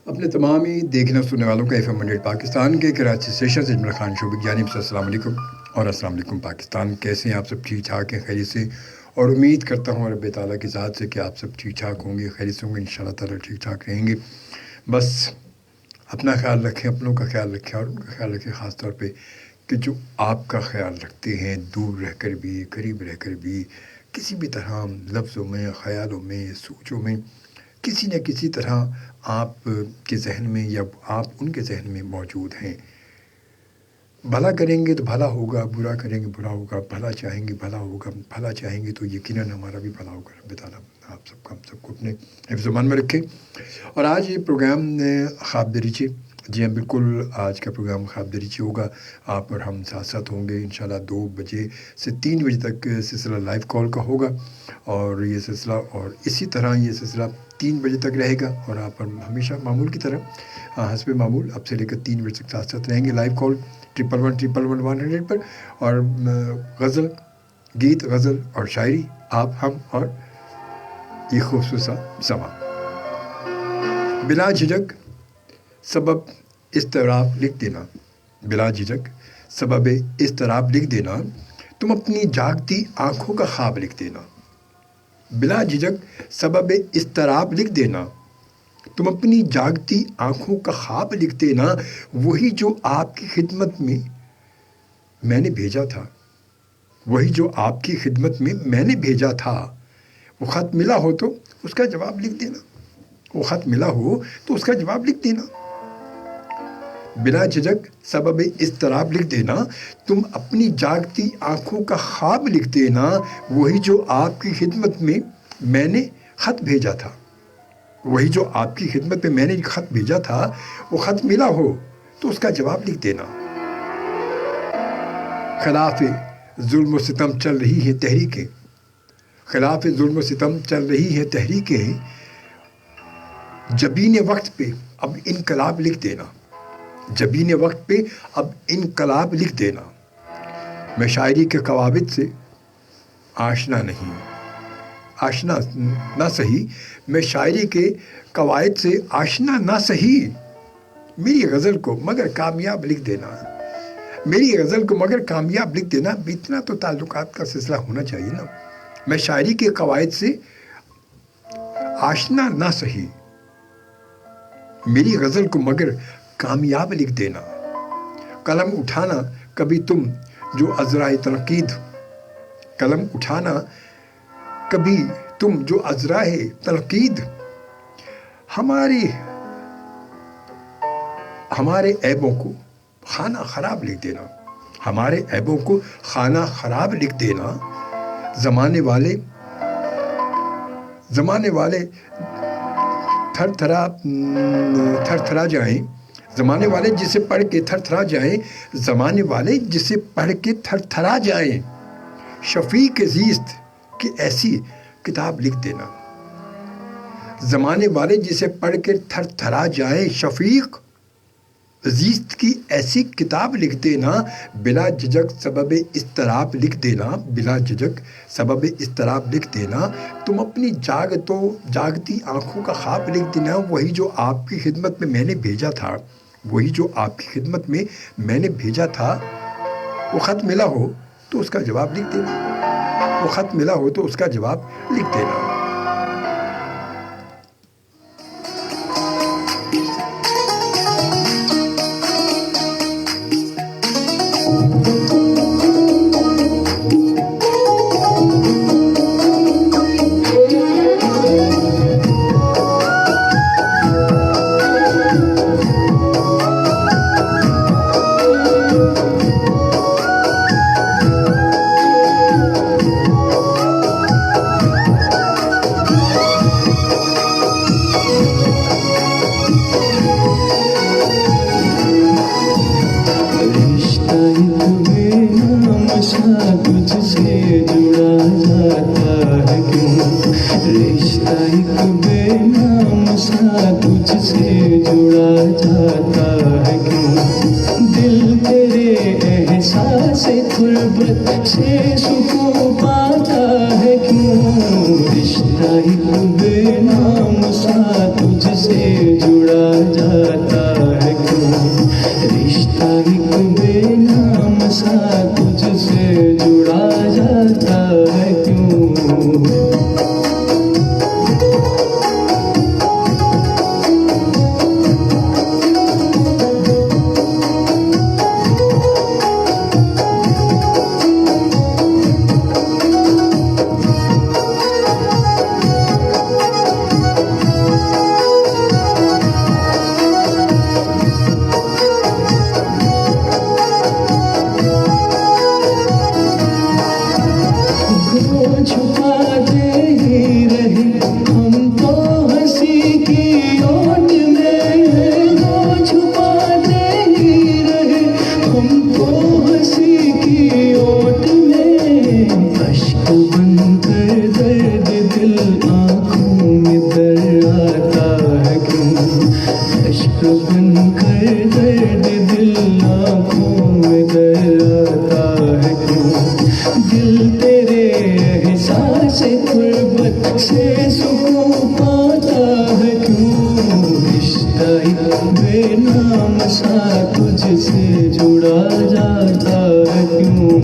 अपने तमाम ही देखने सुनने वालों को FM 100 पाकिस्तान के कराची स्टेशन से इमरान खान शोबी की जानिब से अस्सलाम वालेकुम और अस्सलाम वालेकुम पाकिस्तान। कैसे हैं आप सब? ठीक ठाक हैं, खैरियत से, और उम्मीद करता हूँ रब ताला की ज़ात से कि आप सब ठीक ठाक होंगे, खैरियत से होंगे, इंशाल्लाह ताला ठीक ठाक रहेंगे। बस अपना ख्याल रखें, अपनों का ख्याल रखें और उनका ख्याल रखें, ख़ास तौर पे कि जो आपका ख्याल रखते हैं, दूर रहकर भी, करीब रहकर भी, किसी भी तरह लफ्ज़ों में, ख़यालों में, सोचों में, किसी न किसी तरह आप के जहन में या आप उनके जहन में मौजूद हैं। भला करेंगे तो भला होगा, बुरा करेंगे बुरा होगा, भला चाहेंगे भला होगा, भला चाहेंगे तो यकीनन हमारा भी भला होगा। रब ताला आप सबको, हम सबको अपने हिफ्ज़-ओ-मान में रखे। और आज ये प्रोग्राम ख्वाब दरीचे, जी हाँ बिल्कुल, आज का प्रोग्राम ख्वाब दरीचे होगा। आप और हम साथ साथ होंगे इंशाल्लाह। 2 बजे से 3 बजे तक सिलसिला लाइव कॉल का होगा और ये सिलसिला, और इसी तरह ये सिलसिला 3 बजे तक रहेगा। और आप हमेशा मामूल की तरह हस्बे मामूल अब से लेकर 3 बजे तक साथ साथ रहेंगे। लाइव कॉल 111-111-100 पर, और गज़ल, गीत, गज़ल और शायरी, आप, हम और ये खूबसूरत सा समा। बिला झिझक सबब इस्तराब लिख देना, बिला झिझक सबब इस्तराब लिख देना, तुम अपनी जागती आँखों का ख्वाब लिख देना। बिला झिझक सबब इस्तराब लिख देना, तुम अपनी जागती आँखों का ख्वाब लिख देना। वही जो आपकी खिदमत में मैंने भेजा था, वही जो आपकी खिदमत में मैंने भेजा था, वो ख़त मिला हो तो उसका जवाब लिख देना, वो ख़त मिला हो तो उसका जवाब लिख देना। बिला झिझक सबब इस्तराब लिख देना, तुम अपनी जागती आँखों का ख्वाब लिख देना। वही जो आपकी खिदमत में मैंने ख़त भेजा था, वही जो आपकी खिदमत में मैंने ख़त भेजा था, वो ख़त मिला हो तो उसका जवाब लिख देना। खिलाफ़ जुल्म व सितम चल रही है तहरीकें, खिलाफ़ जुल्म व सितम चल रही है तहरीकें, जबीन वक्त पे अब इनकलाब लिख देना, जबीन वक्त पे अब इनकलाब लिख देना। मैं शायरी के कवाबिद से आशना नहीं, आशना ना सही, मैं शायरी के कवायद से आशना ना सही, मेरी गज़ल को मगर कामयाब लिख देना, मेरी गज़ल को मगर कामयाब लिख देना। इतना तो ताल्लुकात का सिलसिला होना चाहिए ना। मैं शायरी के कवायद से आशना ना सही, मेरी गज़ल को मगर कामयाब लिख देना। कलम उठाना कभी तुम जो अज़राए तनकीद, कलम उठाना कभी तुम जो अज़राए तनकीद, हमारे ऐबों को खाना ख़राब लिख देना, हमारे ऐबों को खाना ख़राब लिख देना। ज़माने वाले थरथरा जाएं, ज़माने वाले जिसे पढ़ के थरथरा जाएं, ज़माने वाले जिसे पढ़ के थरथरा जाएं। शफ़ीक़ ज़ीस्त की ऐसी किताब लिख देना, ज़माने वाले जिसे पढ़ के थरथरा जाएं। शफ़ीक़ ज़ीस्त की ऐसी किताब लिख देना। बिला झिझक सबब इस्तराब लिख देना, बिला झिझक सबब इस्तराब लिख देना, तुम अपनी जागती आँखों का ख्वाब लिख देना। वही जो आपकी खिदमत में मैंने भेजा था, वही जो आपकी खिदमत में मैंने भेजा था, वो ख़त मिला हो तो उसका जवाब लिख देना, वो ख़त मिला हो तो उसका जवाब लिख देना। से सुकून पाता है क्यों, रिश्ता एक बेनाम सा तुझसे जुड़ा अश्क बन कर दर्द दिल आँखों में दराता है क्यों। दिल तेरे एहसास गुर्बत से सुकून पाता है क्यों। रिश्ता एक बेनाम सा तुझसे जुड़ा जाता है क्यों।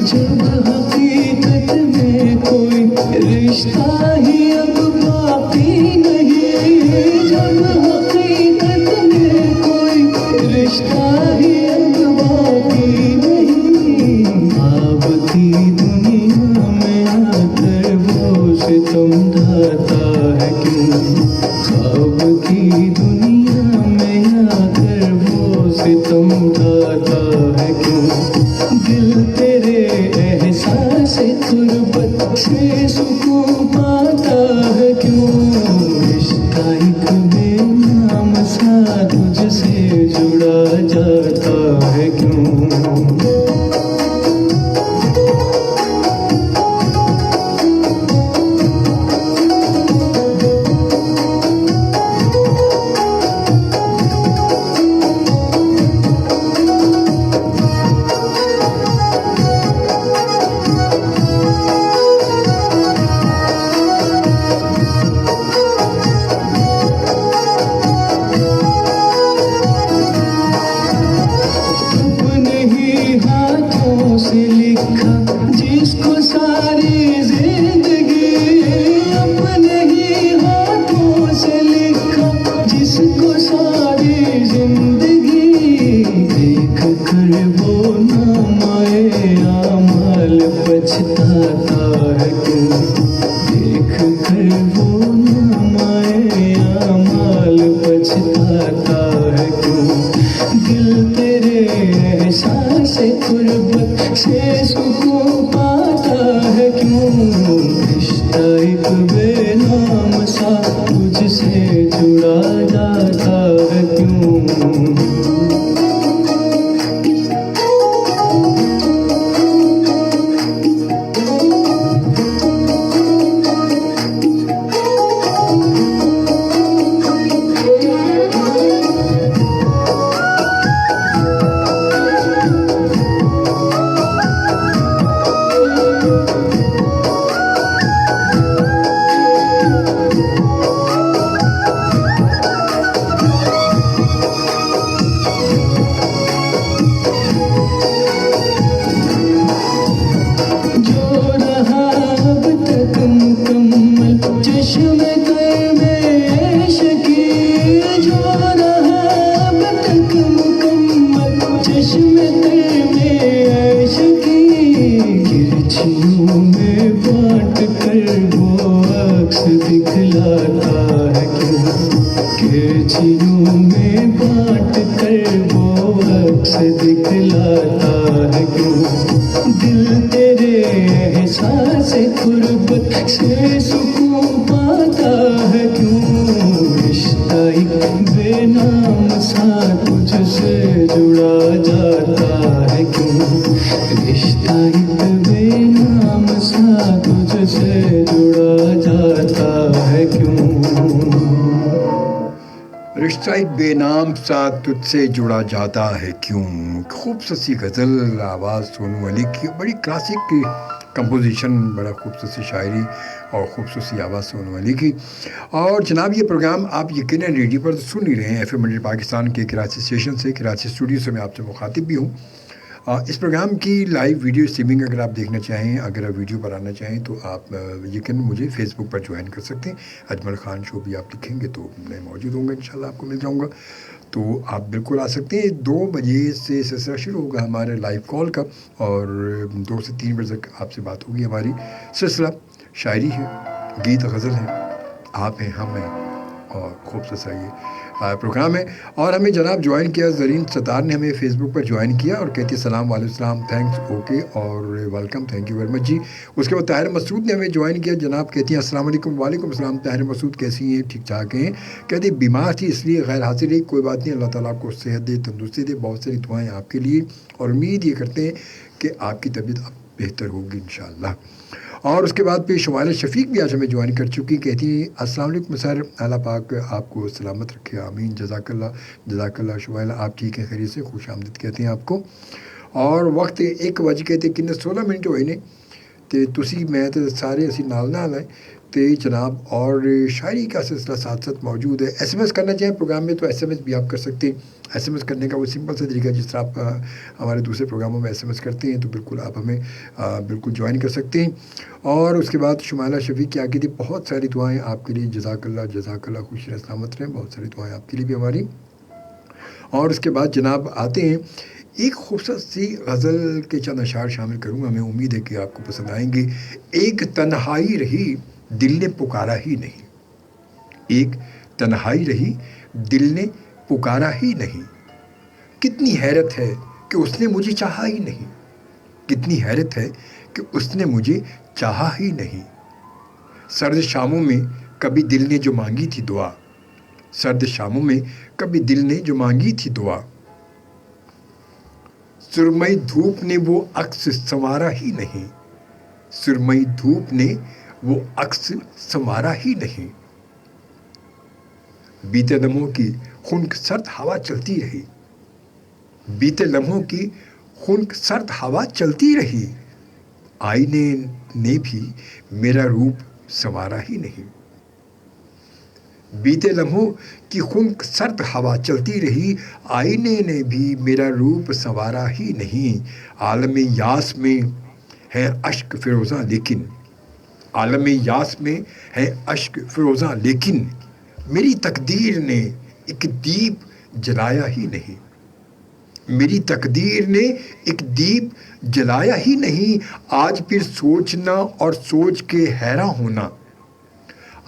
जब हकीकत में कोई रिश्ता ही अब बाकी नहीं। जब हकीकत में कोई रिश्ता ही अब बाकी नहीं। ख्वाब की दुनिया में आकर वो सितम ढाता है क्यों। ख्वाब की दुनिया में आकर वो सितम ढाता है क्यों। दिल तेरे एहसास गुर्बत से सुकून पाता है क्यों। रिश्ता एक बेनाम सा तुझसे जुड़ा जाता है क्यों। अपने ही हाथों से लिखा जिसको सारी जिंदगी। अपने ही हाथों से लिखा जिसको सारी जिंदगी। देख कर वो नाम आए आमाल पछताता है क्यों। देख कर वो नाम आए आमाल पछताता है क्यों। दिल तेरे एहसास गुर्बत से सुकून पाता है क्यों। रिश्ता एक बेनाम सा तुझसे जुड़ा जाता है क्यों। खुशियों में बांट कर वो अक्स दिखलाता है क्यों। दिल तेरे एहसास गुर्बत से सुकून पाता है क्यों। रिश्ता एक बेनाम सा तुझसे जुड़ा जाता है क्यों। रिश्ता एक बेनाम सा तुझसे जुड़ा जाता है क्यों। रिश्ता एक बेनाम सा तुझसे जुड़ा जाता है क्यों। खूबसूरत सी गज़ल आवाज़ सोनू अली की, बड़ी क्लासिक कंपोजिशन, बड़ा खूबसूरत सी शायरी और खूबसूरत सी आवाज़ सोनू अली की। और जनाब ये प्रोग्राम आप यकीनन रेडियो पर सुन ही रहे हैं, FM 100 पाकिस्तान के कराची स्टेशन से, कराची स्टूडियो से मैं आपसे मुखातिब भी हूँ। इस प्रोग्राम की लाइव वीडियो स्ट्रीमिंग अगर आप देखना चाहें, अगर आप वीडियो पर आना चाहें तो आप यकीनन मुझे फेसबुक पर ज्वाइन कर सकते हैं। अजमल खान शो भी आप लिखेंगे तो मैं मौजूद होंगे, इंशाल्लाह आपको मिल जाऊंगा, तो आप बिल्कुल आ सकते हैं। 2 बजे से सिलसिला शुरू होगा हमारे लाइव कॉल का और 2 से 3 बजे तक आपसे बात होगी हमारी। सिलसिला शायरी है, गीत गज़ल है, आप हैं, हम हैं, और खूबसूरत सा ये प्रोग्राम है। और हमें जनाब ज्वाइन किया, ज़रीन सत्तार ने हमें फेसबुक पर ज्वाइन किया और कहती है सलाम वालेकुम, थैंक्स, ओके और welcome, thank you very much जी। उसके बाद ताहिर मसूद ने हमें ज्वाइन किया, जनाब कहती हैं अस्सलाम वालेकुम। वालेकुम अस्सलाम ताहिर मसूद, कैसी हैं? ठीक ठाक हैं। कहती बीमार थी इसलिए गैर हाजिर रही, कोई बात नहीं, अल्लाह ताला आपको सेहत दे, तंदुरुस्ती दे। बहुत सारी दुआएँ आपके लिए और उम्मीद ये करते हैं कि आपकी तबीयत अब बेहतर होगी इंशाअल्लाह। और उसके बाद फिर शुमाइला शफीक भी आज हमें ज्वाइन कर चुकी, कहती है अस्सलाम वालेकुम सर, अल्लाह पाक आपको सलामत रखे, आमीन, जज़ाकल्लाह जज़ाकल्लाह। शुमाइला आप ठीक हैं, खैरियत से? खुश आमदीद कहते हैं आपको। और वक्त 1 वज के ते किन्ने 16 मिनट होए ने ते तुसी मैं तो सारे असी नाल है तो जनाब। और शायरी का सिलसिला साथ साथ मौजूद है। SMS करना चाहें प्रोग्राम में तो SMS भी आप कर सकते हैं। SMS करने का वो सिंपल सा तरीका, जिस तरह आप हमारे दूसरे प्रोग्रामों में SMS करते हैं तो बिल्कुल आप हमें बिल्कुल ज्वाइन कर सकते हैं। और उसके बाद शुमाइला शफीक की आगे थी बहुत सारी दुआएं आपके लिए, जज़ाकल्लाह जज़ाकल्लाह, खुश रहें, सलामत रहें, बहुत सारी दुआएं आपके लिए भी हमारी। और उसके बाद जनाब आते हैं, एक खूबसूरत सी गज़ल के चंद अशार शामिल करूँगा, मैं उम्मीद है कि आपको पसंद आएंगे। एक तन्हाई रही दिल ने पुकारा ही नहीं, एक तन्हाई रही दिल ने पुकारा ही नहीं, कितनी हैरत है कि उसने मुझे चाहा ही नहीं, कितनी हैरत है कि उसने मुझे चाहा ही नहीं। सर्द शामों में कभी दिल ने जो मांगी थी दुआ, सर्द शामों में कभी दिल ने जो मांगी थी दुआ, सुरमई धूप ने वो अक्स संवारा ही नहीं, सुरमई धूप ने वो अक्स संवारा ही नहीं। बीते लम्हों की खुनक सर्द हवा चलती रही, बीते लम्हों की खुनक सर्द हवा चलती रही, आईने ने भी मेरा रूप संवारा ही नहीं। बीते लम्हों की खुनक सर्द हवा चलती रही, आईने ने भी मेरा रूप संवारा ही नहीं। आलम यास में है अश्क फिरोज़ा लेकिन, आलम यास में है अश्क फिरोज़ा लेकिन, मेरी तकदीर ने एक दीप जलाया ही नहीं, मेरी तकदीर ने एक दीप जलाया ही नहीं। आज फिर सोचना और सोच के हैरान होना,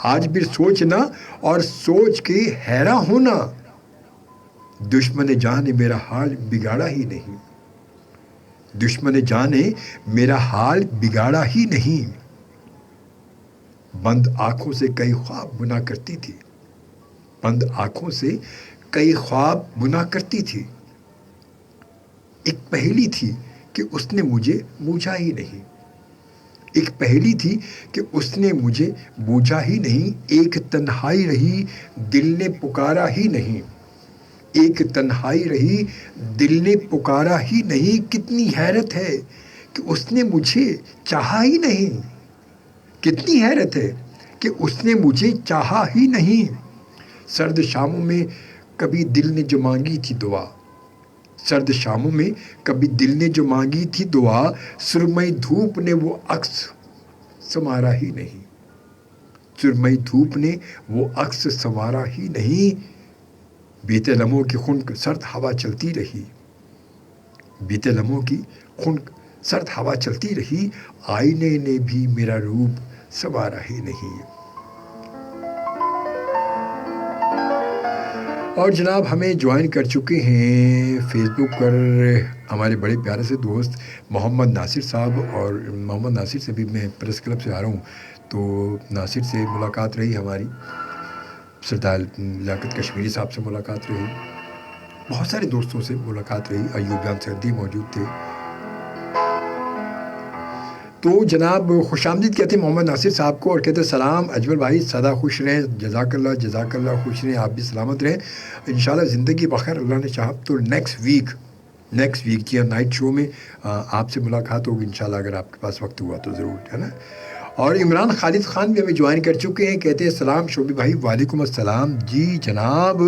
आज फिर सोचना और सोच के हैरान होना, दुश्मन जान ने मेरा हाल बिगाड़ा ही नहीं, दुश्मन जान ने मेरा हाल बिगाड़ा ही नहीं। बंद आंखों से कई ख्वाब बुना करती थी, बंद आंखों से कई ख्वाब बुना करती थी, एक पहेली थी कि उसने मुझे बूझा ही नहीं, एक पहेली थी कि उसने मुझे बूझा ही नहीं। एक तन्हाई रही दिल ने पुकारा ही नहीं, एक तन्हाई रही दिल ने पुकारा ही नहीं, कितनी हैरत है कि उसने मुझे चाहा ही नहीं, कितनी हैरत है कि उसने मुझे चाहा ही नहीं। सर्द शामों में कभी दिल ने जो मांगी थी दुआ, सर्द शामों में कभी दिल ने जो मांगी थी दुआ, सुरमई धूप ने वो अक्स संवारा ही नहीं, सुरमई धूप ने वो अक्स संवारा ही नहीं। बीते लम्हों की खुनक सर्द हवा चलती रही, बीते लम्हों की खुनक सर्द हवा चलती रही, आईने ने भी मेरा रूप संवारा ही नहीं। और जनाब हमें ज्वाइन कर चुके हैं फेसबुक पर हमारे बड़े प्यारे से दोस्त मोहम्मद नासिर साहब। और मोहम्मद नासिर से भी मैं प्रेस क्लब से आ रहा हूँ, तो नासिर से मुलाकात रही हमारी, सरदार लियाकत कश्मीरी साहब से मुलाकात रही, बहुत सारे दोस्तों से मुलाकात रही, अयूब जान सरदी मौजूद थे। तो जनाब खुशामदीद कहते हैं मोहम्मद नासिर साहब को और कहते हैं सलाम अजमल भाई, सदा खुश रहें, जज़ाकल्लाह जज़ाकल्लाह, खुश रहें, आप भी सलामत रहें इंशाल्लाह, ज़िंदगी बखैर, अल्लाह ने चाहा तो नेक्स्ट वीक जी नाइट शो में आपसे मुलाकात होगी इंशाल्लाह, अगर आपके पास वक्त हुआ तो ज़रूर, है ना। और इमरान खालिद ख़ान भी हमें ज्वाइन कर चुके हैं, कहते हैं सलाम शोबी भाई, वालेकुम अस्सलाम जी जनाब।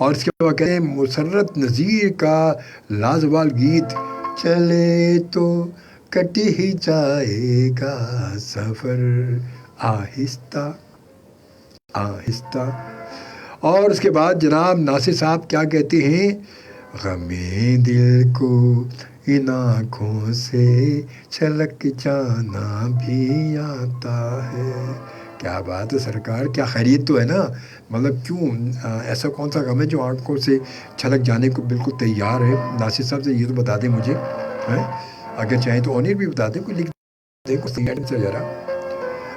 और इसके बाद कहते हैं मुसर्रत नज़ीर का लाजवाब गीत, चले तो कट ही जाएगा सफ़र आहिस्ता आहिस्ता। और उसके बाद जनाब नासिर साहब क्या कहते हैं, غمِ دل کو ان آنکھوں سے چھلک جانا بھی آتا ہے. کیا بات ہے سرکار, کیا خیریت تو ہے نا. مطلب کیوں ایسا کون سا غم ہے جو آنکھوں سے چھلک جانے کو بالکل تیار ہے؟ ناصر صاحب سے یہ تو بتا دیں مجھے, اگر چاہیں تو آنر بھی بتا دیں, کوئی لکھ دیں کچھ سے ذرا.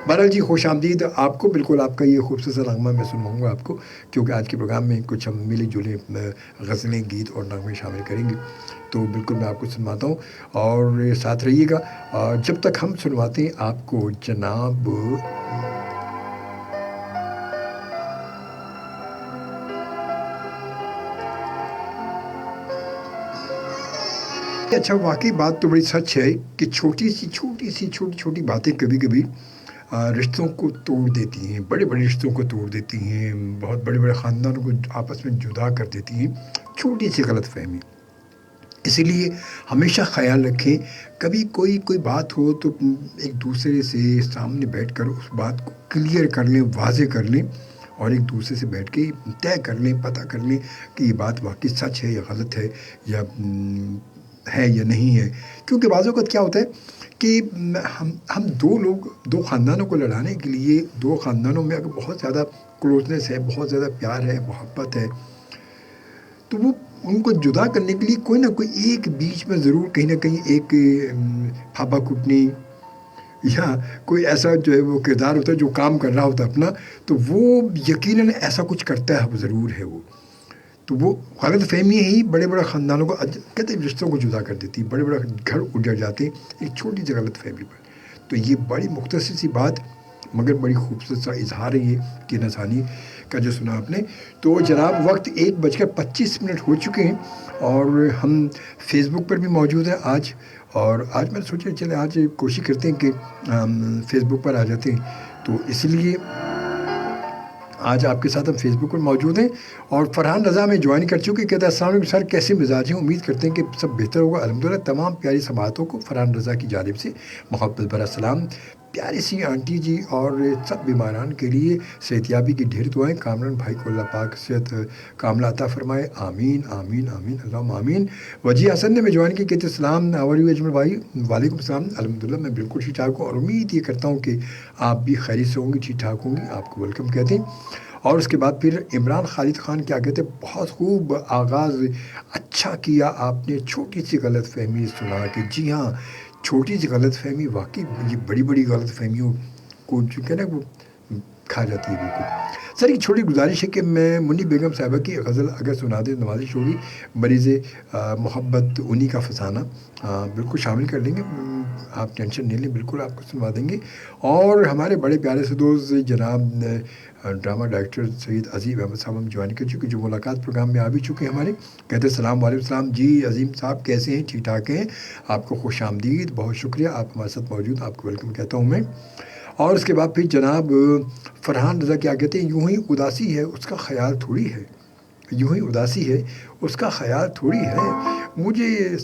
بہرحال جی, خوش آمدید آپ کو. بالکل آپ کا یہ خوبصورت نغمہ میں سنواؤں گا آپ کو, کیونکہ آج کے پروگرام میں کچھ ہم ملے جلے غزلیں, گیت اور نغمے شامل کریں گے. تو بالکل میں آپ کو سنواتا ہوں اور ساتھ رہیے گا جب تک ہم سنواتے ہیں آپ کو جناب. اچھا, واقعی بات تو بڑی سچ ہے کہ چھوٹی باتیں کبھی کبھی رشتوں کو توڑ دیتی ہیں, بڑے بڑے رشتوں کو توڑ دیتی ہیں, بہت بڑے بڑے خاندانوں کو آپس میں جدا کر دیتی ہیں, چھوٹی سی غلط فہمی. اسی لیے ہمیشہ خیال رکھیں, کبھی کوئی بات ہو تو ایک دوسرے سے سامنے بیٹھ کر اس بات کو کلیئر کر لیں, واضح کر لیں, اور ایک دوسرے سے بیٹھ کے طے کر لیں, پتہ کر لیں کہ یہ بات واقعی سچ ہے یا غلط ہے, یا ہے یا نہیں ہے. کیونکہ بعض اوقات کیا ہوتا ہے کہ ہم دو خاندانوں کو لڑانے کے لیے, دو خاندانوں میں اگر بہت زیادہ کلوزنس ہے, بہت زیادہ پیار ہے, محبت ہے, تو وہ ان کو جدا کرنے کے لیے کوئی نہ کوئی ایک بیچ میں ضرور کہیں نہ کہیں ایک پھاپا کٹنی یا کوئی ایسا جو ہے وہ کردار ہوتا ہے جو کام کر رہا ہوتا ہے اپنا, تو وہ یقیناً ایسا کچھ کرتا ہے, وہ ضرور ہے وہ. تو وہ غلط فہمی ہی بڑے بڑے خاندانوں کو کہتے ہیں رشتوں کو جدا کر دیتی, بڑے بڑے گھر اجڑ جاتے ہیں ایک چھوٹی سی غلط فہمی پر. تو یہ بڑی مختصر سی بات مگر بڑی خوبصورت سا اظہار ہے یہ کہ نسانی کا جو سنا آپ نے. تو جناب وقت 1:25 ہو چکے ہیں اور ہم فیس بک پر بھی موجود ہیں آج. اور آج میں نے سوچا چلے آج کوشش کرتے ہیں کہ فیس بک پر آ جاتے ہیں, تو اس لیے آج آپ کے ساتھ ہم فیس بک پر موجود ہیں. اور فرحان رضا میں جوائن کر چکے, کہتے ہیں السلام علیکم سر, کیسے مزاج ہیں؟ امید کرتے ہیں کہ سب بہتر ہوگا. الحمدللہ. تمام پیاری سماعتوں کو فرحان رضا کی جانب سے محبت بھرا سلام. پیاری سی آنٹی جی اور سب بیماران کے لیے صحتیابی کی ڈھیر دعائیں. کامران بھائی کو اللہ پاک صحت کاملہ عطا فرمائے, آمین آمین آمین اللہم آمین. وجی حسن نے میں جوائن کی, کہتے السلام عوری اجمل بھائی. وعلیکم السلام. الحمدللہ میں بالکل ٹھیک ٹھاک ہوں اور امید یہ کرتا ہوں کہ آپ بھی خیریت سے ہوں گی, ٹھیک ٹھاک ہوں گی. آپ کو ویلکم کہتے ہیں. اور اس کے بعد پھر عمران خالد خان کیا کہتے ہیں, بہت خوب آغاز اچھا کیا آپ نے, چھوٹی سی غلط فہمی سنا کہ جی ہاں چھوٹی سی غلط فہمی واقعی یہ بڑی بڑی غلط فہمیوں کو جو کہ نا وہ کھا جاتی ہے بالکل. سر ایک چھوٹی گزارش ہے کہ میں منی بیگم صاحبہ کی غزل اگر سنا دیں نوازش ہوگی. مریض محبت انہی کا فسانہ بالکل شامل کر لیں گے, آپ ٹینشن نہیں لیں, بالکل آپ کو سنوا دیں گے. اور ہمارے بڑے پیارے سے دوست جناب ڈرامہ ڈائریکٹر سید عظیم احمد صاحب ہم جوائن کر چکے, جو ملاقات پروگرام میں آ بھی چکے ہیں ہمارے. کہتے ہیں السلام علیکم السلام. جی عظیم صاحب کیسے ہیں؟ ٹھیک ٹھاک ہیں. آپ کو خوش آمدید, بہت شکریہ آپ ہمارے ساتھ موجود, آپ کو ویلکم کہتا ہوں میں. اور اس کے بعد پھر جناب فرحان رضا کیا کہتے ہیں, یوں ہی اداسی ہے اس کا خیال تھوڑی ہے, یوں ہی اداسی ہے اس کا خیال تھوڑی ہے, مجھے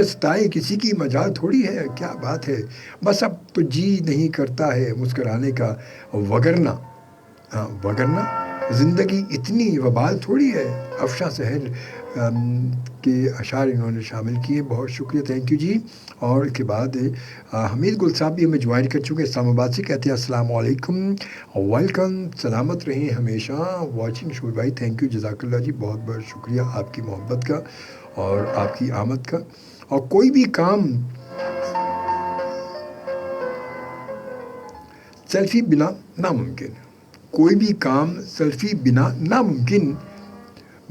ستائے کسی کی مجال تھوڑی ہے. کیا بات ہے, بس اب تو جی نہیں کرتا ہے مسکرانے کا, وگرنہ زندگی اتنی وبال تھوڑی ہے. افشاں سہل کے اشعار انہوں نے شامل کیے, بہت شکریہ, تھینک یو جی. اور اس کے بعد حمید گل صاحب بھی ہمیں جوائن کر چکے اسلام آباد سے, کہتے ہیں السلام علیکم, ویلکم, سلامت رہیں ہمیشہ, واچنگ شو بھائی, تھینک یو, جزاک اللہ جی, بہت بہت شکریہ آپ کی محبت کا اور آپ کی آمد کا. اور کوئی بھی کام سیلفی بنا ناممکن, کوئی بھی کام سیلفی بنا ناممکن.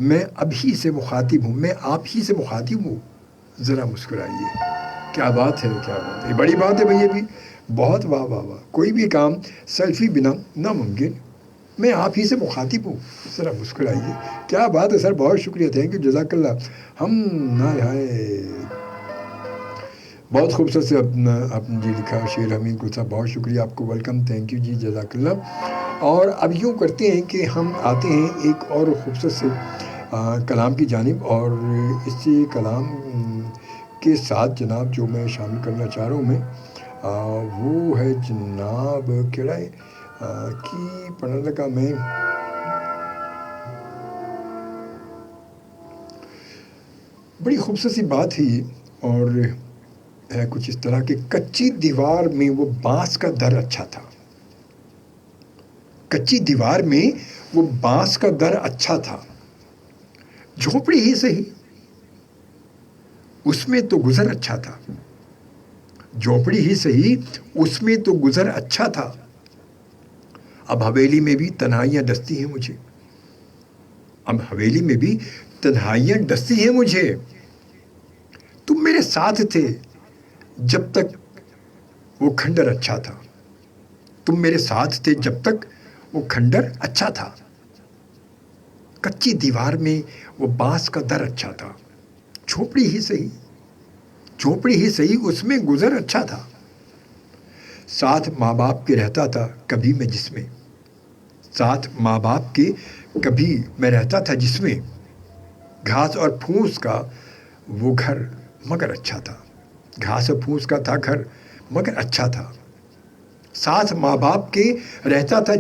میں اب ہی سے مخاطب ہوں, میں آپ ہی سے مخاطب ہوں, ذرا مسکرائیے. کیا بات ہے, کیا بات ہے, بڑی بات ہے بھئی, یہ بھی بہت واہ واہ واہ. کوئی بھی کام سیلفی بنا ناممکن, میں آپ ہی سے مخاطب ہوں, ذرا مسکرائیے. کیا بات ہے سر, بہت شکریہ, تھینک یو, جزاک اللہ. بہت خوبصورت سے آپ نے جی لکھا شعر حمید گل صاحب, بہت شکریہ آپ کو, ویلکم, تھینک یو جی, جزاک اللہ. اور اب یوں کرتے ہیں کہ ہم آتے ہیں ایک اور خوبصورت سے کلام کی جانب, اور اس کلام کے ساتھ جناب جو میں شامل کرنا چاہ رہا ہوں میں, وہ ہے جناب کیڑا ہے کی پڑھنے لگا میں, बड़ी खूबसूरत सी बात है ये, और है कुछ इस तरह कि कच्ची दीवार में वो बांस का दर अच्छा था। कच्ची दीवार में वो बांस का दर अच्छा था, झोपड़ी ही सही उसमें तो गुजर अच्छा था। झोपड़ी ही सही उसमें तो गुजर अच्छा था। अब हवेली में भी तन्हाइयां डसती हैं मुझे, अब हवेली में भी तन्हाइयां डसती हैं मुझे। तुम मेरे साथ थे जब तक वो खंडर अच्छा था। तुम मेरे साथ थे जब तक वो खंडर अच्छा था। कच्ची दीवार में वो बांस का दर अच्छा था। झोपड़ी ही सही, झोपड़ी ही सही उसमें गुजर अच्छा था। साथ माँ बाप के रहता था कभी मैं जिसमें, साथ माँ बाप के कभी मैं रहता था जिसमें। घास और फूस का वो घर मगर अच्छा था। घास और फूस का था घर मगर अच्छा था। साथ माँ बाप के रहता था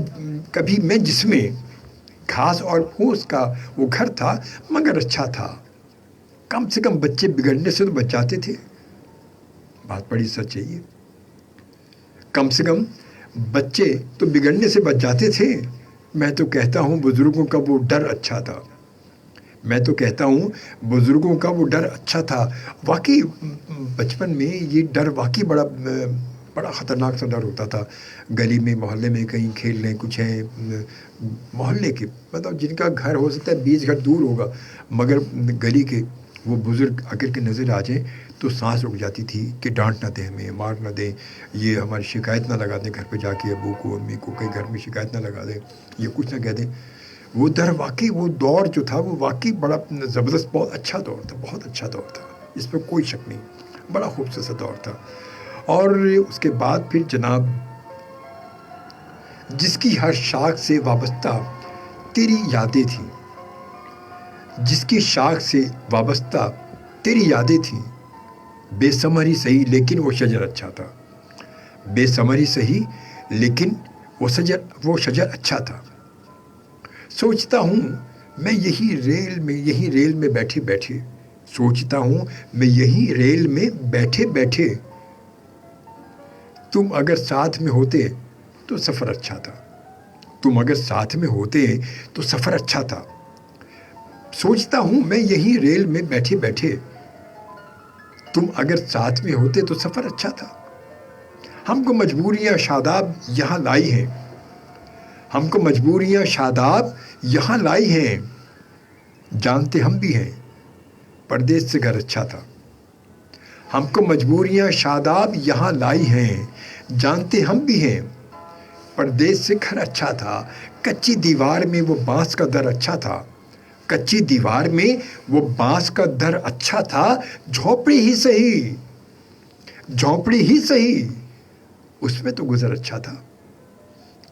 कभी मैं जिसमें। घास और फूस का वो घर था मगर अच्छा था। कम से कम बच्चे बिगड़ने से तो बच जाते थे। बात बड़ी सच है ये। कम से कम बच्चे तो बिगड़ने से बच जाते थे। मैं तो कहता हूँ बुजुर्गों का वो डर अच्छा था। मैं तो कहता हूँ बुजुर्गों का वो डर अच्छा था। वाकई बचपन में ये डर वाकई बड़ा ख़तरनाक सा डर होता था। गली में मोहल्ले में कहीं खेल लें, कुछ है मोहल्ले के, मतलब जिनका घर हो सकता है 20 घर दूर होगा, मगर गली के वो बुज़ुर्ग अगर के नज़र आ जाए तो सांस रुक जाती थी कि डांट ना दें हमें, मार ना दें, ये हमारी शिकायत ना लगा दें घर पे जाके अब्बू को अम्मी को, कहीं घर में शिकायत ना लगा दें, ये कुछ ना कह दें। वो डर वाकई, वो दौर जो था वो वाकई बड़ा ज़बरदस्त, बहुत अच्छा दौर था, बहुत अच्छा दौर था, इस पर कोई शक नहीं। बड़ा खूबसूरत सा दौर था। और उसके बाद फिर जनाब, जिसकी हर शाख से वाबस्ता तेरी यादें थीं, जिसकी शाख से वाबस्ता तेरी यादें थीं। बेसमर ही सही लेकिन वो शजर अच्छा था। बेसमर ही सही लेकिन वो शजर अच्छा था। सोचता हूँ मैं यही रेल में बैठे बैठे, सोचता हूँ मैं यही रेल में बैठे बैठे, तुम अगर साथ में होते तो सफ़र अच्छा था। तुम अगर साथ में होते तो सफ़र अच्छा था। सोचता हूँ मैं यही रेल में बैठे बैठे, तुम अगर साथ में होते तो सफ़र अच्छा था। हमको मजबूरियाँ शादाब यहाँ लाई हैं, हमको मजबूरियाँ शादाब यहाँ लाई हैं। जानते हम भी हैं परदेश से घर अच्छा था। हमको मजबूरियाँ शादाब यहाँ लाई हैं, जानते हम भी हैं परदेश से घर अच्छा था। कच्ची दीवार में वो बांस का दर अच्छा था। कच्ची दीवार में वो बांस का दर अच्छा था। झोपड़ी ही सही, झोपड़ी ही सही उसमें तो गुजर अच्छा था।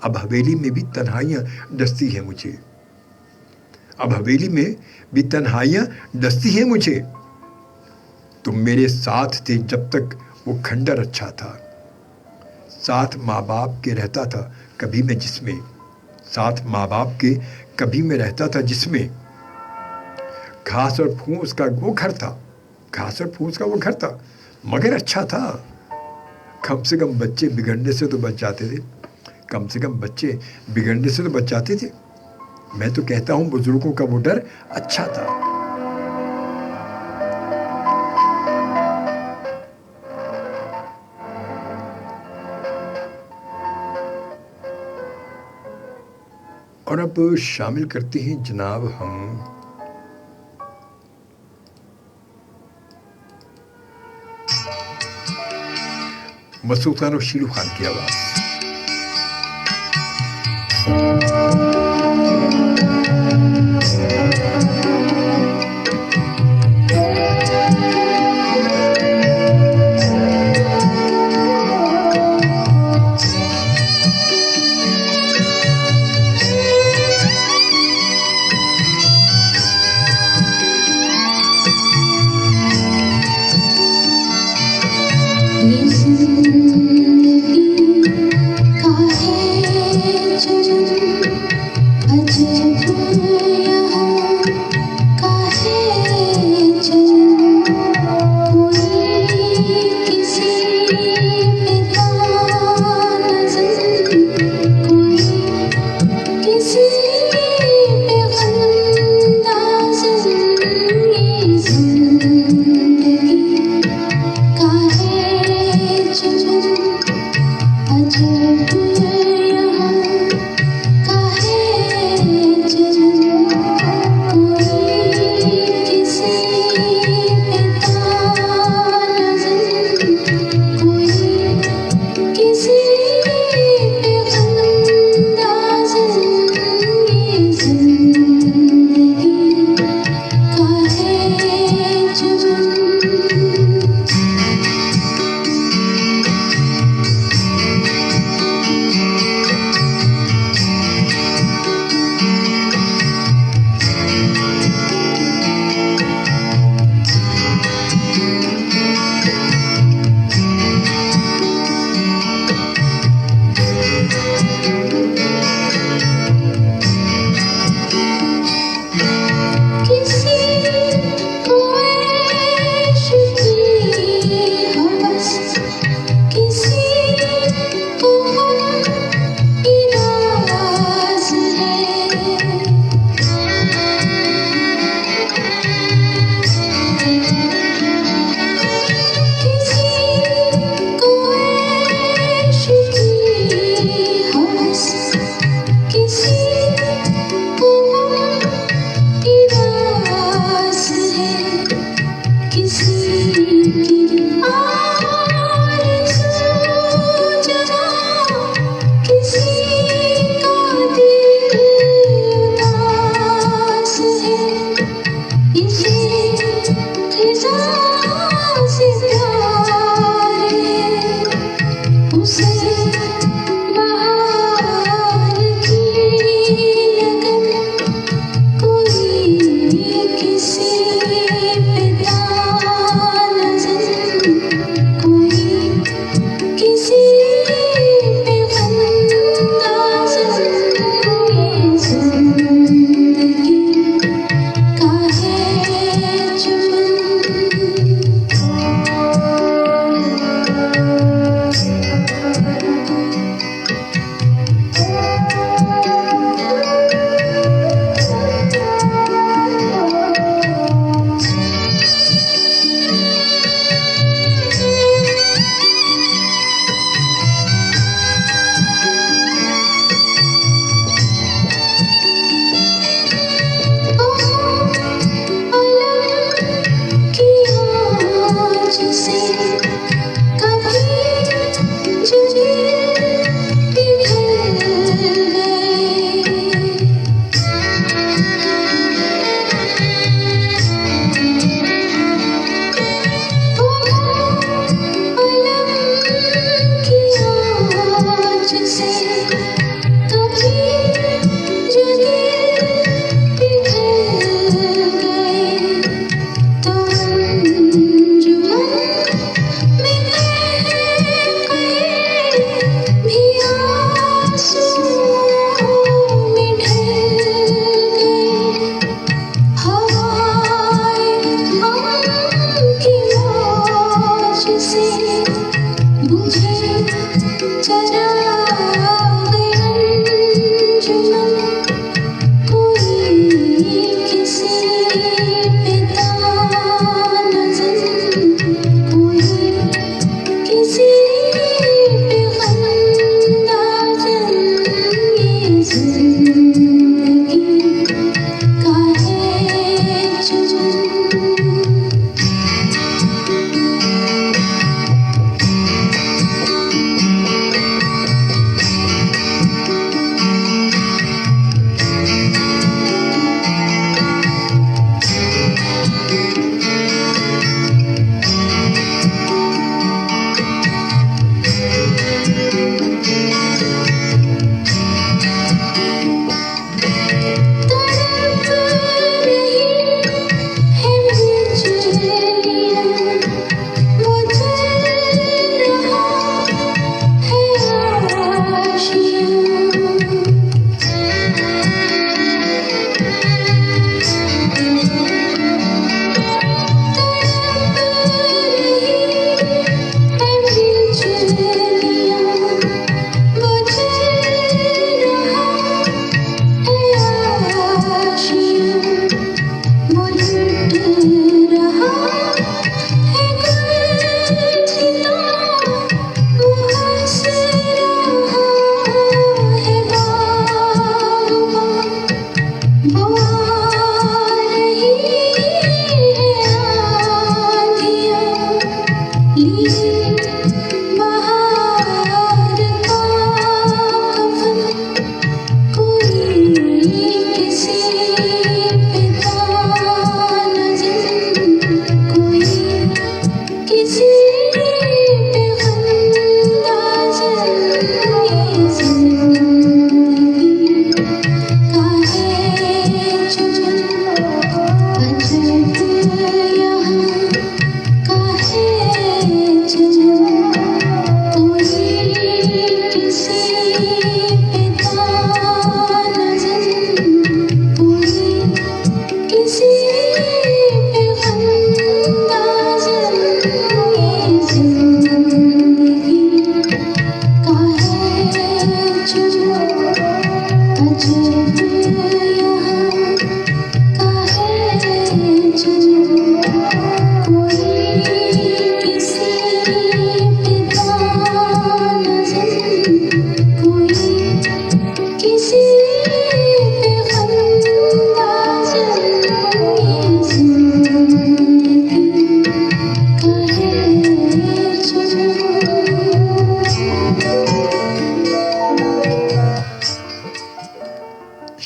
अब हवेली में भी तन्हाइयाँ डसती हैं मुझे, अब हवेली में भी तन्हाइयाँ डसती हैं मुझे। तुम मेरे साथ थे जब तक वो खंडर अच्छा था। साथ माँ बाप के रहता था कभी मैं जिसमें, साथ माँ बाप के कभी मैं रहता था जिसमें। घास और फूस का वो घर था, घास और फूस का वो घर था मगर अच्छा था। कम से कम बच्चे बिगड़ने से तो बच जाते थे, कम से कम बच्चे बिगड़ने से तो बच जाते थे। मैं तो कहता हूँ बुजुर्गों का वो डर अच्छा था। और अब शामिल करते हैं जनाब हम मसूद खान और शीलू खान की आवाज़। जिंदगी का है जुनून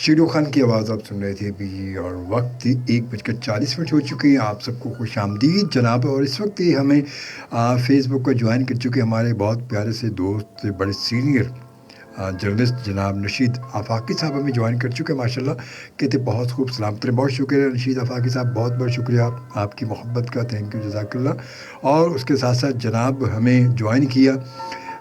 शेरों खान की आवाज़ आप सुन रहे थे अभी, और वक्त 1:40 हो चुके हैं। आप सबको खुश आमदीद जनाब। और इस वक्त हमें फेसबुक पर ज्वाइन कर चुके हमारे बहुत प्यारे से दोस्त, बड़े सीनियर जर्नलिस्ट जनाब नशीद आफाकी साहब हमें ज्वाइन कर चुके हैं माशाल्लाह। कहते बहुत खूब सलाम तेरे, बहुत शुक्रिया नशीद आफाकी साहब, बहुत बहुत शुक्रिया आपकी मोहब्बत का, थैंक यू जज़ाकल्लाह। और उसके साथ साथ जनाब हमें ज्वाइन किया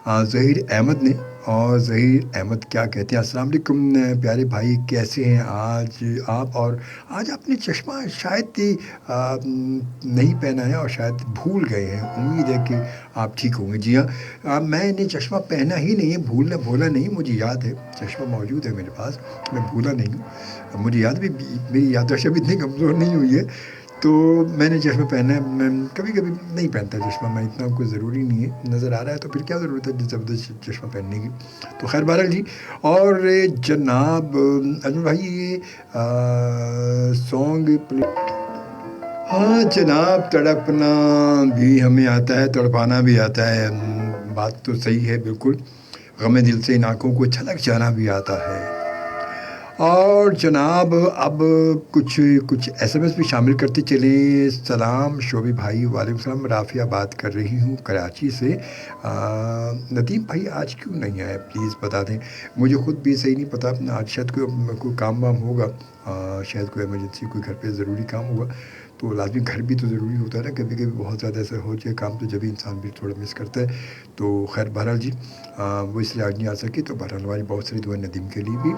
ज़हीर अहमद ने। और ज़हीर अहमद क्या कहते हैं, अस्सलाम वालेकुम प्यारे भाई, कैसे हैं आज आप? और आज आपने चश्मा शायद नहीं पहना है और शायद भूल गए हैं, उम्मीद है कि आप ठीक होंगे। जी हाँ, मैंने चश्मा पहना ही नहीं है, भूला नहीं, मुझे याद है चश्मा मौजूद है मेरे पास, मैं भूला नहीं हूँ। मुझे याद भी, मेरी याददाश्त अभी इतनी कमज़ोर नहीं हुई है, तो मैंने चश्मा पहना है। मैं कभी कभी नहीं पहनता चश्मा, मैं इतना कोई ज़रूरी नहीं है, नज़र आ रहा है तो फिर क्या ज़रूरत है ज़बरदस्त चश्मा पहनने की। तो खैर बहरहाल जी। और जनाब अजमल भाई ये सॉन्ग, हाँ जनाब, तड़पना भी हमें आता है, तड़पाना भी आता है, बात तो सही है बिल्कुल। गमे दिल से इन आँखों को छलक जाना भी आता है। और जनाब अब कुछ SMS भी शामिल करते चले। सलाम शोभी भाई, वालेकुम सलाम, राफिया बात कर रही हूँ कराची से। नदीम भाई आज क्यों नहीं आए, प्लीज़ बता दें, मुझे ख़ुद भी सही नहीं पता। आज शायद कोई काम वाम होगा, शायद कोई इमरजेंसी, कोई घर पे ज़रूरी काम होगा, तो लाजमी घर भी तो ज़रूरी होता है ना, कभी कभी बहुत ज़्यादा ऐसा हो जाए काम, तो जब भी इंसान भी थोड़ा मिस करता है। तो खैर बहरहाल जी, वो इसलिए आज नहीं आ सके, तो बहरहाल हमारी बहुत सारी दुआ नदीम के लिए भी।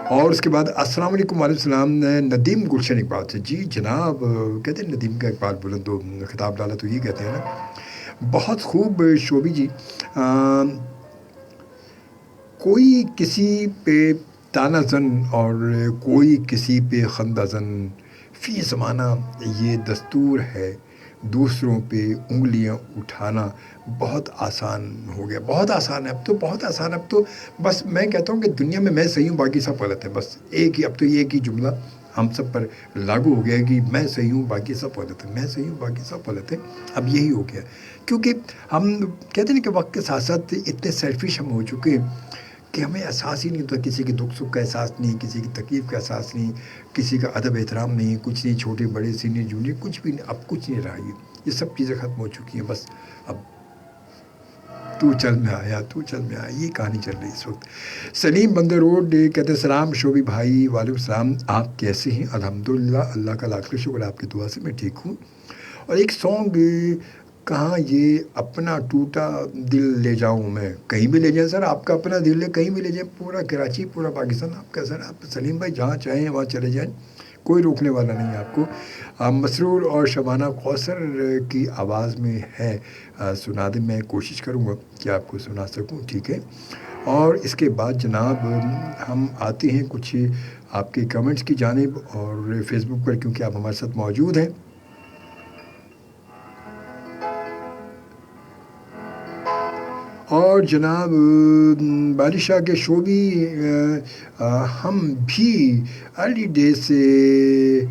और उसके बाद अस्सलाम वालेकुम, वालेकुम सलाम नदीम गुलशन इकबाल से। जी जनाब, कहते हैं नदीम का इकबाल बुलंद तो खिताब डाला तो ये कहते हैं ना। बहुत खूब शोभी जी। कोई किसी पे तानाज़न और कोई किसी पे खंदाज़न, फ़ी ज़माना ये दस्तूर है, दूसरों पे उंगलियां उठाना बहुत आसान हो गया, बहुत आसान है अब तो, बहुत आसान। अब तो बस मैं कहता हूँ कि दुनिया में मैं सही हूँ बाकी सब गलत है, बस एक ही, अब तो एक ही जुमला हम सब पर लागू हो गया है कि मैं सही हूँ बाकी सब गलत है, मैं सही हूँ बाकी सब गलत है। अब यही हो गया, क्योंकि हम कहते हैं कि वक्त के साथ साथ इतने सेल्फिश हम हो चुके हैं कि हमें एहसास ही नहीं होता, किसी के दुख सुख का एहसास नहीं, किसी की तकलीफ़ का एहसास नहीं, किसी का अदब एहतराम नहीं, कुछ नहीं, छोटे बड़े सीनियर जूनियर कुछ भी नहीं, अब कुछ नहीं रहा। ये सब चीज़ें ख़त्म हो चुकी हैं। बस अब तू चल में आया, तू चल में आया, ये कहानी चल रही है इस वक्त। सलीम बंदर रोड कहते हैं सलाम शोभी भाई, वालेकुम सलाम, आप कैसे हैं? अल्हम्दुलिल्लाह, अल्लाह का लाख शुक्र, आपकी दुआ से मैं ठीक हूँ। और एक सॉन्ग, कहाँ ये अपना टूटा दिल ले जाऊँ मैं, कहीं भी ले जाएं सर, आपका अपना दिल है, कहीं भी ले जाएं, पूरा कराची पूरा पाकिस्तान आपका सर, आप सलीम भाई जहाँ चाहें वहाँ चले जाएं, कोई रोकने वाला नहीं है आपको। मसरूर और शबाना कौसर की आवाज़ में है, सुना दें, मैं कोशिश करूँगा कि आपको सुना सकूँ, ठीक है। और इसके बाद जनाब हम आते हैं कुछ आपके कमेंट्स की जानिब, और फेसबुक पर क्योंकि आप हमारे साथ मौजूद हैं। और जनाब बादशाह के शो भी हम भी अर्ली डेज से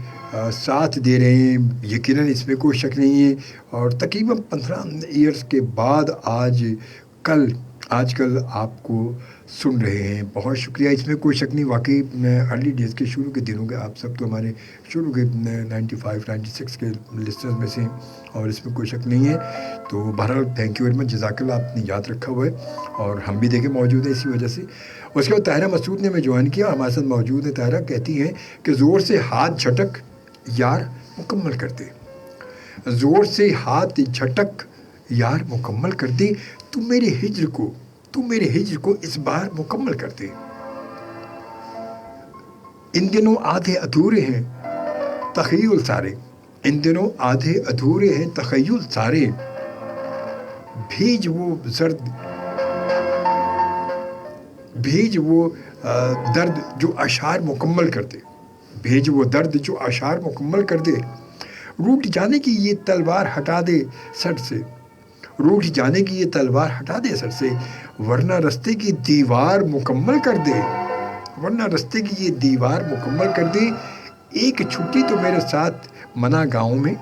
साथ दे रहे हैं, यकीनन इसमें कोई शक नहीं है। और तकरीबन 15 ईयर्स के बाद आजकल आपको सुन रहे हैं, बहुत शुक्रिया, इसमें कोई शक नहीं। वाकई अर्ली डेज़ के शुरू के दिनों के आप सब तो हमारे शुरू के 95-96 के लिस्टर्स में से, और इसमें कोई शक नहीं है। तो बहरहाल थैंक यू वेरी मच, जज़ाकल्लाह, आपने याद रखा हुआ है और हम भी देखे मौजूद हैं इसी वजह से। उसके बाद ताहिरा मसूद ने हमें ज्वाइन किया, हमारे साथ मौजूद है। ताहिरा कहती हैं कि ज़ोर से हाथ झटक यार मुकम्मल कर दे, ज़ोर से हाथ झटक यार मुकम्मल कर दे, तू मेरे हिज्र को इस बार मुकम्मल कर दे। इन दिनों आधे अधूरे हैं तख़य्युल सारे, इन दिनों आधे अधूरे हैं तख़य्युल सारे, भेज वो दर्द जो अशार मुकम्मल कर दे, भेज वो दर्द जो अशार मुकम्मल कर दे, रूठ जाने की ये तलवार हटा दे सर से, रूठ जाने की ये तलवार हटा दे सर से, वरना रस्ते की दीवार मुकम्मल कर दे, वरना रस्ते की ये दीवार मुकम्मल कर दे। एक छुट्टी तो मेरे साथ मना गाँव में,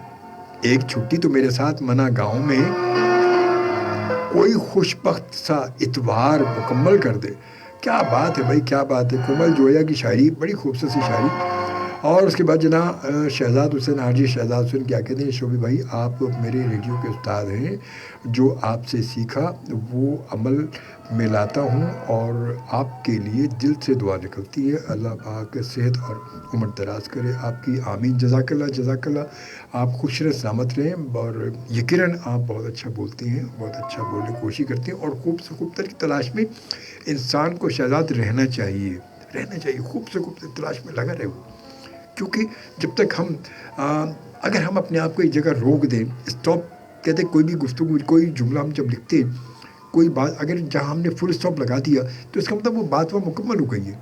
एक छुट्टी तो मेरे साथ मना गाँव में, कोई खुशबख्त सा इतवार मुकम्मल कर दे, क्या बात है भाई, क्या बात है। कोमल जोया की शायरी, बड़ी खूबसूरत सी शायरी। और उसके बाद जनाब शहजाद हुसैन, आरजी शहजाद हुसैन क्या कहते हैं, शोभी भाई आप मेरे रेडियो के उस्ताद हैं, जो आपसे सीखा वो अमल में लाता हूँ और आपके लिए दिल से दुआ निकलती है। अल्लाह पाक सेहत और उम्र दराज करे आपकी, आमीन। जज़ाकल्लाह जज़ाकल्लाह। आप खुश रहें, सलामत रहें, और यकीनन आप बहुत अच्छा बोलते हैं, बहुत अच्छा बोलने की कोशिश करते हैं, और खूब से खूबतर की तलाश में इंसान को शहजाद रहना चाहिए, रहना चाहिए, खूब से खूबतर तलाश में लगा रहे वो। क्योंकि जब तक हम अगर हम अपने आप को एक जगह रोक दें, स्टॉप कहते, कोई भी गुफ्तगू, कोई जुमला हम जब लिखते हैं, कोई बात अगर जहाँ हमने फुल स्टॉप लगा दिया तो इसका मतलब वो बात वहाँ मुकम्मल हो गई है,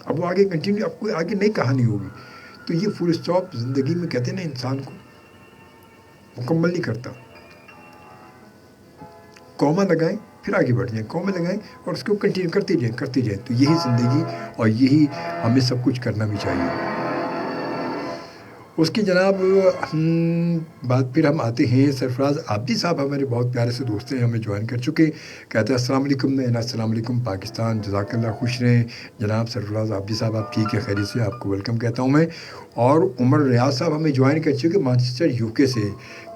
अब वो आगे कंटिन्यू, आपको आगे नई कहानी होगी। तो ये फुल स्टॉप ज़िंदगी में कहते हैं ना इंसान को मुकम्मल नहीं करता। कॉमा लगाएं फिर आगे बढ़ जाएं, कॉमा लगाएं और उसको कंटिन्यू करते जाएं। तो यही ज़िंदगी और यही हमें सब कुछ करना भी चाहिए। उसकी जनाब बात फिर हम आते हैं, सरफराज आबदी साहब हमारे बहुत प्यारे से दोस्त हैं, हमें ज्वाइन कर चुके। कहते हैं अस्सलाम वालेकुम, अस्सलाम वालेकुम पाकिस्तान, जज़ाकल्लाह, खुश रहें जनाब सरफराज आबदी साहब, आप ठीक है, खैरियत से, आपको वेलकम कहता हूँ मैं। और उमर रियाज साहब हमें ज्वाइन कर चुके मैनचेस्टर यूके से।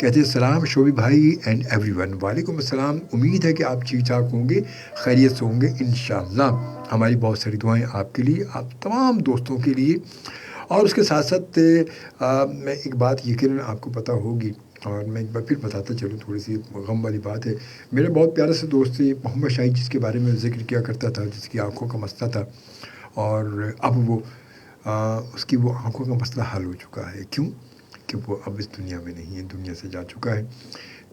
कहते हैं सलाम शोभी भाई एंड एवरीवन। वालेकुम अस्सलाम, उम्मीद है कि आप ठीक ठाक होंगे, खैरियत से होंगे इंशाअल्लाह। हमारी बहुत सारी दुआएँ आपके लिए, आप तमाम दोस्तों के लिए। और उसके साथ साथ मैं एक बात यकीनन आपको पता होगी, और मैं एक बार फिर बताता चलूँ, थोड़ी सी गम वाली बात है। मेरे बहुत प्यारे से दोस्त थे मोहम्मद शाहिद, जिसके बारे में जिक्र किया करता था, जिसकी आंखों का मसला था, और अब वो उसकी वो आंखों का मसला हल हो चुका है। क्यों? कि वो अब इस दुनिया में नहीं है, दुनिया से जा चुका है।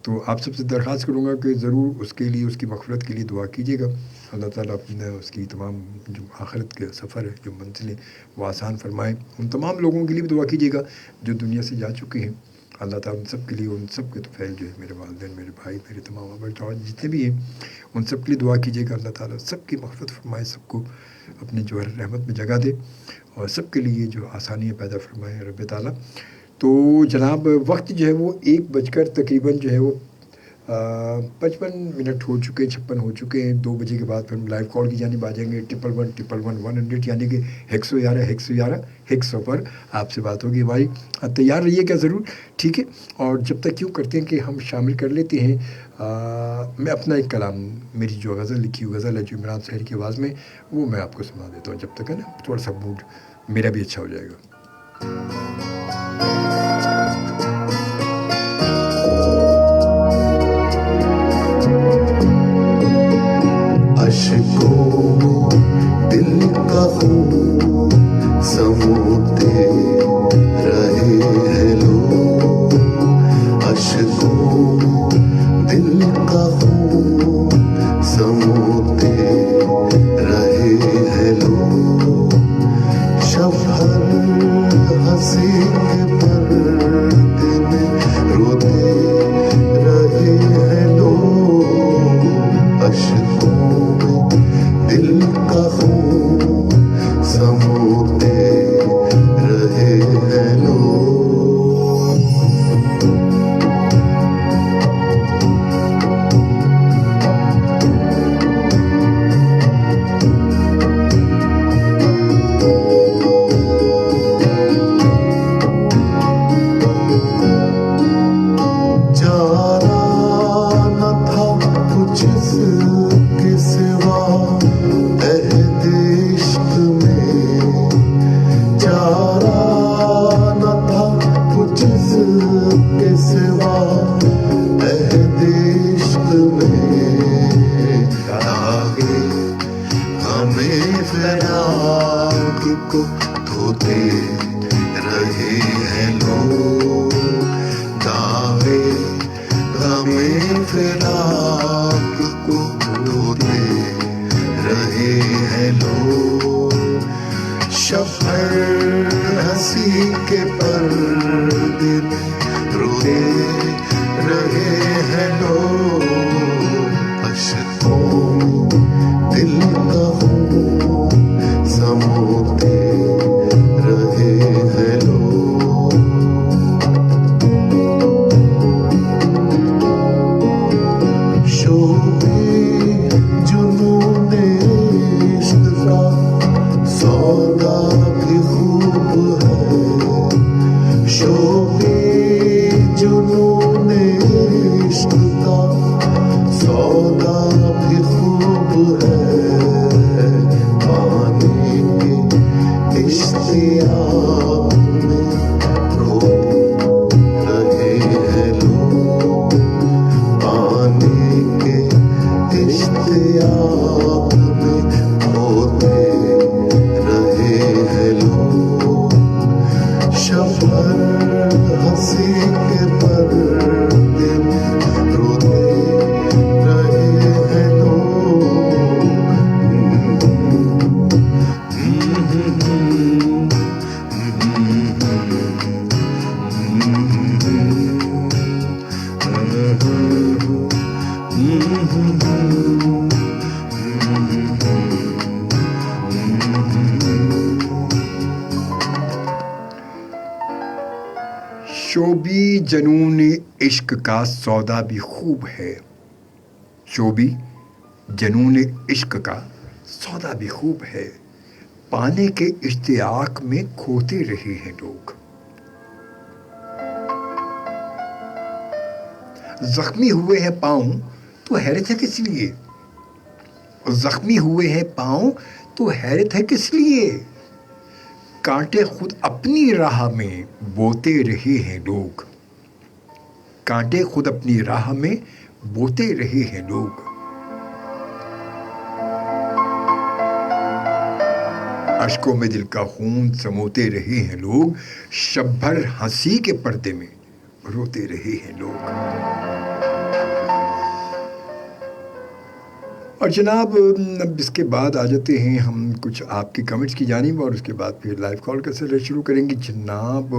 तो आप सबसे दरख्वास्त करूँगा कि ज़रूर उसके लिए, उसकी मग़फ़िरत के लिए दुआ कीजिएगा। अल्लाह ताला अपने उसकी तमाम जो आखिरत के सफ़र है, जो मंजिलें, वो आसान फरमाए। उन तमाम लोगों के लिए भी दुआ कीजिएगा जो दुनिया से जा चुके हैं। अल्लाह ताला उन सब के लिए, उन सब के तो फैल जो है, मेरे वालिदैन, मेरे भाई, मेरे तमाम अबा जितने भी हैं, उन सब के लिए दुआ कीजिएगा। अल्लाह ताला सबकी मग़फ़िरत फरमाए, सबको अपने जो है रहमत में जगह दे, और सबके लिए जो आसानियाँ पैदा फरमाए रब ताला। तो जनाब वक्त जो है वो 1 बजकर तकरीबन जो है वो 55 मिनट हो चुके हैं, 56 हो चुके हैं। 2 बजे के बाद फिर हम लाइव कॉल की जानिब आ जाएंगे। 111 यानी कि 111 पर आपसे बात होगी हमारी। तैयार रहिएगा ज़रूर, ठीक है। और जब तक यूँ करते हैं कि हम शामिल कर लेते हैं, मैं अपना एक कलाम, मेरी जो गज़ल लिखी हुई गज़ल है जो इमरान सहरी की आवाज़ में, वो मैं आपको सुना देता हूँ। जब तक है ना, थोड़ा सा मूड मेरा भी अच्छा हो जाएगा। अश्कों दिल का खून समोते रहे हैं लोग, अश्कों दिल का खून समोते रहे हैं लोग। शबनम हंसी के पर्दे में रोते रहे हैं लोग, अश्कों दिल का खून समोते रहे हैं लोग। चारा न था कुछ इसके सिवा अहद इश्क में, चारा न था कुछ इसके सिवा अहद इश्क में। दागे हमें फराग को धोते रहे हैं लोग, दागे हमें फराग को धोते रहे हैं लोग। शफर हंसी के पर्दे में रोते रहे हैं लोग, अश्कों दिल का खून समोते रहे हैं लोग। रात में होते रहे हैं लोग, शबर हंसी के पर्दे में रोते रहे हैं शोबी जनून इश्क का सौदा भी खूब है, शोबी जनून इश्क का सौदा भी खूब है, पाने के इश्तियाक में खोते रहे हैं लोग। जख्मी हुए हैं पाँव तो हैरत है किस लिए, जख्मी हुए हैं पाँव तो हैरत है किस लिए, कांटे खुद अपनी राह में बोते रहे हैं लोग, कांटे खुद अपनी राह में बोते रहे हैं लोग। अश्कों में दिल का खून समोते रहे हैं लोग, शब भर हंसी के पर्दे में रोते रहे हैं लोग। और जनाब अब इसके बाद आ जाते हैं हम कुछ आपके कमेंट्स की जानिब, और उसके बाद फिर लाइव कॉल का सिलसिला शुरू करेंगे। जनाब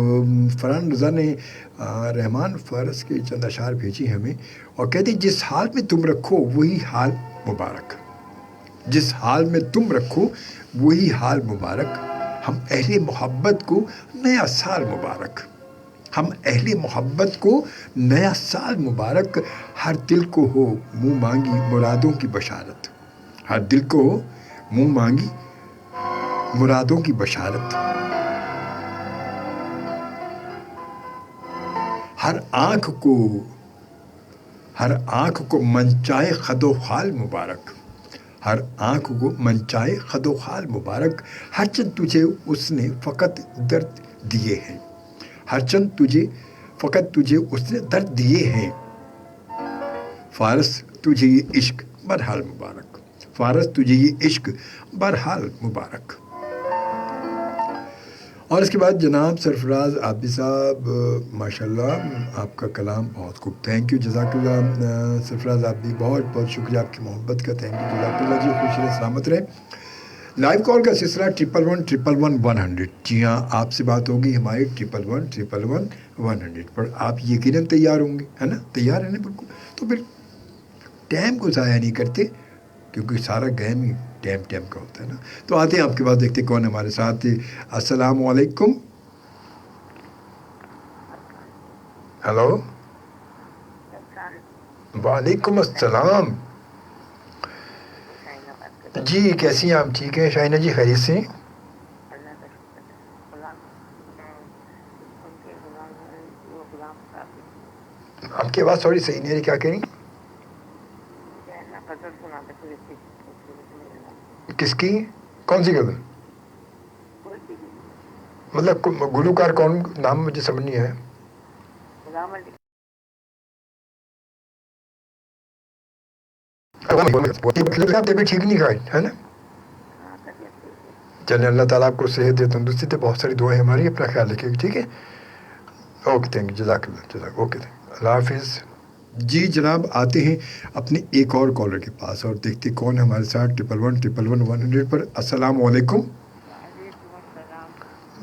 फरहान रज़ा ने रहमान फ़ारस के चंद अशार भेजी हमें और कहते जिस हाल में तुम रखो वही हाल मुबारक, जिस हाल में तुम रखो वही हाल मुबारक, हम अहले मोहब्बत को नया साल मुबारक, हम अहले मोहब्बत को नया साल मुबारक, हर दिल को हो मुँह मांगी मुरादों की बशारत, हर दिल को हो मुँह मांगी मुरादों की बशारत, हर आँख को मनचाए खदो खाल मुबारक, हर आँख को मनचाए खदो खाल मुबारक, हर चंद तुझे उसने फ़कत दर्द दिए हैं, हर चंद फ़कत तुझे उसने दर्द दिए हैं, फ़ारस तुझे ये इश्क बरहाल मुबारक, फ़ारस तुझे ये इश्क बरहाल मुबारक। और इसके बाद जनाब सरफराज आबिद साहब माशाल्लाह आपका कलाम बहुत खूब, थैंक यू जज़ाकल्लाह सरफराज आबिद, बहुत बहुत शुक्रिया आपकी मोहब्बत का, थैंक यू जज़ाकल्लाह जी, खुश रहे सलामत रहे। लाइव कॉल का सिलसिला 11111 जी हाँ आपसे बात होगी हमारी 11111 पर, आप यकीनन तैयार होंगे है ना, तैयार है ना बिल्कुल, तो फिर टाइम को ज़ाया नहीं करते क्योंकि सारा गेम ही टाइम का होता है ना। तो आते हैं आपके पास, देखते कौन हमारे साथ। अस्सलाम वालेकुम। हेलो वालेकुम अस्सलाम जी, कैसी हैं आप? ठीक है शाइना जी, खैरियत से? आपकी आवाज़ थोड़ी सही नहीं है, क्या कह रही? किसकी, कौन सी गज़ल? मतलब गुलूकार कौन, नाम मुझे समझ नहीं आया। तबीयत ठीक नहीं खाई है ना? चलिए अल्लाह ताला आपको सेहत दे, तंदुरुस्ती दे, बहुत सारी दुआएं हमारी, अपना ख्याल रखिएगा, ठीक है? ओके थैंक यू, जज़ाकल्लाह, ओके अल्लाह हाफिज़। जी जनाब आते हैं अपने एक और कॉलर के पास और देखते कौन हमारे साथ 11111 पर। अस्सलाम वालेकुम।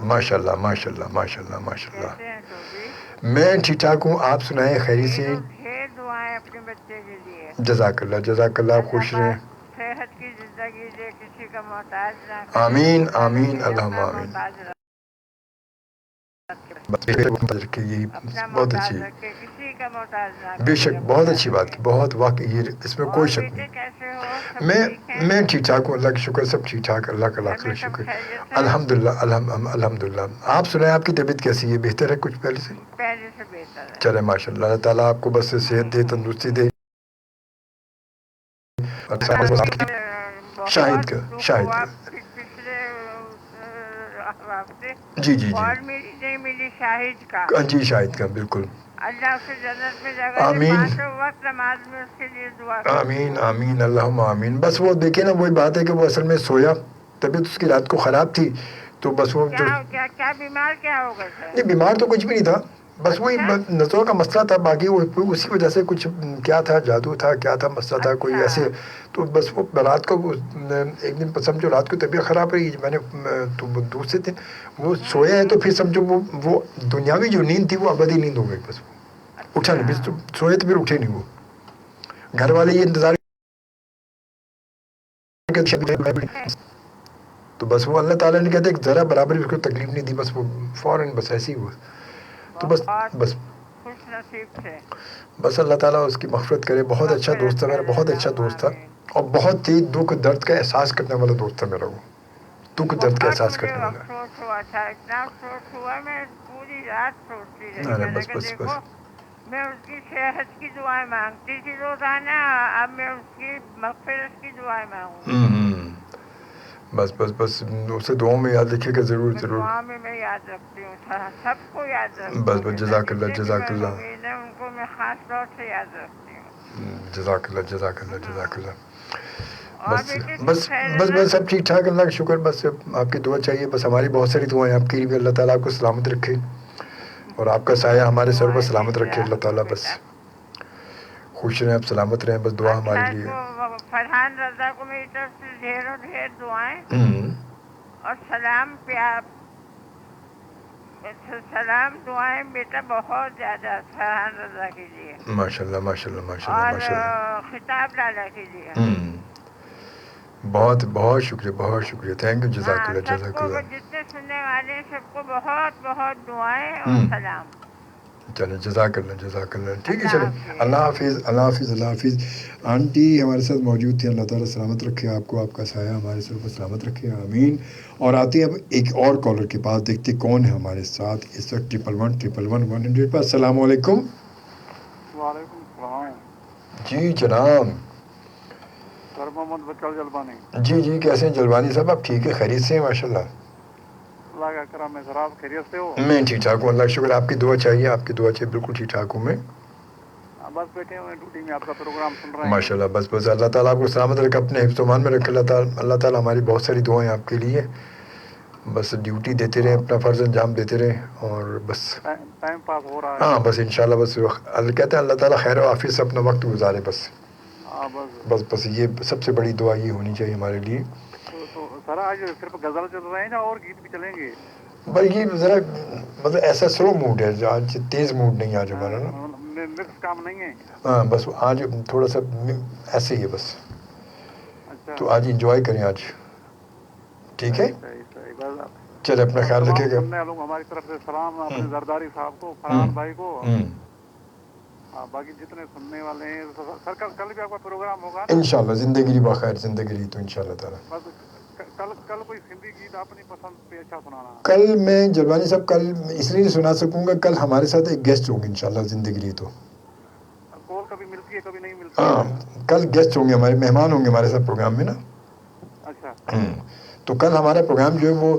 माशाल्लाह माशाल्लाह माशाल्लाह माशाल्लाह, मैं ठीक ठाक हूँ, आप सुनाएं खैरियत से? अपने बच्चे के लिए जज़ाकल्लाह जज़ाकल्लाह, खुश रहें, सेहत की जिंदगी दे, किसी का मोहताज ना, आमीन आमीन अल्लाहुम्मा आमीन। यही बहुत अच्छी, किसी का मोहताज ना, बेशक बहुत अच्छी बात की, बहुत वाकई ये इसमें कोई शक नहीं। कैसे हो? मैं ठीक ठाक हूँ, अल्लाह का शुक्र, सब ठीक ठाक, अल्लाह का लाख लाख शुक्र, अल्हम्दुलिल्लाह अल्हम्दुलिल्लाह। आप सुनाएं, आपकी तबीयत कैसी है? बेहतर है कुछ पहले से? बेहतर है। चले माशाल्लाह, अल्लाह ताला आपको बस सेहत दे, तंदुरुस्ती दे। शाहिद जी जी जी और नहीं मिली शाहिद का, जी शाहिद का बिल्कुल। अल्लाह उसे जन्नत में जगह दे, आमीन। 5 वक्त नमाज में उसके लिए दुआ करो। आमीन आमीन अल्लाहुम आमीन। बस वो देखिए ना, वही बात है कि वो असल में सोया, तबीयत उसकी रात को ख़राब थी, तो बस वो क्या क्या क्या बीमार क्या हो गए थे? नहीं, बीमार तो कुछ भी नहीं था, बस वही नज़रों का मसला था, बाकी वो उसी वजह से कुछ क्या था, जादू था, क्या था मसला था कोई ऐसे, तो बस वो रात को एक दिन समझो रात को तबीयत ख़राब रही, मैंने तो दूसरे दिन वो सोया है, तो फिर समझो वो दुनियावी जो नींद थी वो अबदी नींद हो गई, बस वो उठा नहीं, फिर सोए तो फिर उठे नहीं, वो घर वाले ये इंतज़ार, तो बस वो अल्लाह ताला ने कहते ज़रा बराबर भी उसको तकलीफ नहीं दी, बस वो फ़ौरन बस ऐसे ही हुआ, तो बस बस खुश नसीब थे। बस अल्लाह ताला उसकी मग़फ़िरत करे। बहुत अच्छा दोस्त था मेरा, बहुत अच्छा दोस्त था, और बहुत ही दुख दर्द का एहसास करने वाला दोस्त था मेरा, वो दुख दर्द का एहसास करने वाला। अफसोस हुआ था, इतना अफसोस हुआ, मैं पूरी रात सोचती रही। अरे मैंने बस कहा बस देखो, बस मैं उसकी सेहत की दुआएं मांगती थी रोजाना, अब मैं उसकी मग़फ़िरत की दुआएं मांगूंगी। बस बस बस उसे दुआओं में याद रखिएगा, ज़रूर ज़रूर। दुआ में मैं याद रखती हूँ, सबको याद रखती हूँ, बस बस जज़ाकल्लाह जज़ाकल्लाह उनको मैं ख़ास तौर से याद रखती हूँ। जज़ाकल्लाह जज़ाकल्लाह जज़ाकल्लाह। और बस बेटे बस सब खैर है बस ना? बस सब ठीक ठाक, अल्लाह का शुक्र। बस आपकी दुआ चाहिए, बस हमारी बहुत सारी दुआएं आपके लिए भी, अल्लाह ताला आपको सलामत रखे और आपका साया हमारे सर पर सलामत रखे अल्लाह ताला। बस खुश रहें, आप सलामत रहें, बस दुआ हमारे लिए। फरहान रजा को मेरी तरफ से ढेरों ढेर दुआएं और सलाम प्यार, सलाम दुआएं बेटा बहुत ज़्यादा फरहान रजा के लिए, माशाल्लाह माशाल्लाह माशाल्लाह और माशाल्लाह। खिताब लाला के लिए। बहुत बहुत शुक्रिया, थैंक यू, जज़ाकल्लाह सबको जज़ाकल्लाह। जितने सुनने वाले हैं सबको बहुत बहुत दुआएं और सलाम। चलो जज़ाकल्लाह जज़ाकल्लाह, ठीक है, अल्लाह चलो हाफ़िज़। अल्लाह हाफिज़ अल्लाह हाफिज़ अल्लाह हाफिज़। आंटी हमारे साथ मौजूद थी, अल्लाह ताला सलामत रखे आपको, आपका साया हमारे सर पर सलामत रखे, आमीन। और आते हैं अब एक और कॉलर के पास, देखते कौन है हमारे साथ इस वक्त। 111 पर। अस्सलाम वालेकुम। वालेकुम सलाम। जी जनाब। सर मोहम्मद बचल जलबानी। जी जी, कैसे हैं जलवानी साहब, आप ठीक है, खैरियत से हैं? माशाल्लाह। अल्लाह का करम है सर, आप खैरियत से हो? मैं ठीक ठाक हूँ, अल्लाह का शुक्र। आपकी दुआ चाहिए, आपकी दुआ चाहिए, बिल्कुल ठीक ठाक हूँ मैं। बस बैठे हुए ड्यूटी में आपका प्रोग्राम सुन रहे हैं। माशाल्लाह, बस बस अल्लाह ताला आपको सलामत रखे, अपने हिफ्ज़-ओ-मान में रखे अल्लाह ताला। हमारी बहुत सारी दुआएं आपके लिए, बस ड्यूटी देते रहें, अपना फ़र्ज़ अंजाम देते रहें, और बस टाइम पास हो रहा है। हाँ बस इंशाल्लाह, बस कहते हैं अल्लाह ताला खैर और आफियत से अपना वक्त गुजारे, बस बस बस ये सबसे बड़ी दुआ ये होनी चाहिए हमारे लिए। तो सर आज सिर्फ गज़ल चल रहे हैं ना और गीत भी चलेंगे? भाई ये ज़रा मतलब ऐसा स्लो मूड है आज, तेज़ मूड नहीं आज हमारा ना, मिक्स काम नहीं है। हाँ बस आज थोड़ा सा ऐसे ही है बस। अच्छा, तो आज इंजॉय करें आज, ठीक है? सही। चले, अपना ख्याल रखिएगा। हमारी तरफ से सलाम अपने जरदारी साहब को, फरहान भाई को, बाकी जितने सुनने वाले हैं। सर कल भी आपका प्रोग्राम होगा इंशाल्लाह, जिंदगी बखैर, जिंदगी तो इंशाल्लाह ताला। कल कोई हिंदी गीत अपनी पसंद पे अच्छा सुनाना। कल मैं जलवानी साहब कल इसलिए नहीं सुना सकूंगा, कल हमारे साथ एक गेस्ट होंगे इंशाल्लाह, जिंदगी तो कॉल कभी मिलती है कभी नहीं मिलती। हाँ, कल गेस्ट होंगे, हमारे मेहमान होंगे हमारे साथ प्रोग्राम में ना। अच्छा। तो कल हमारा प्रोग्राम जो है वो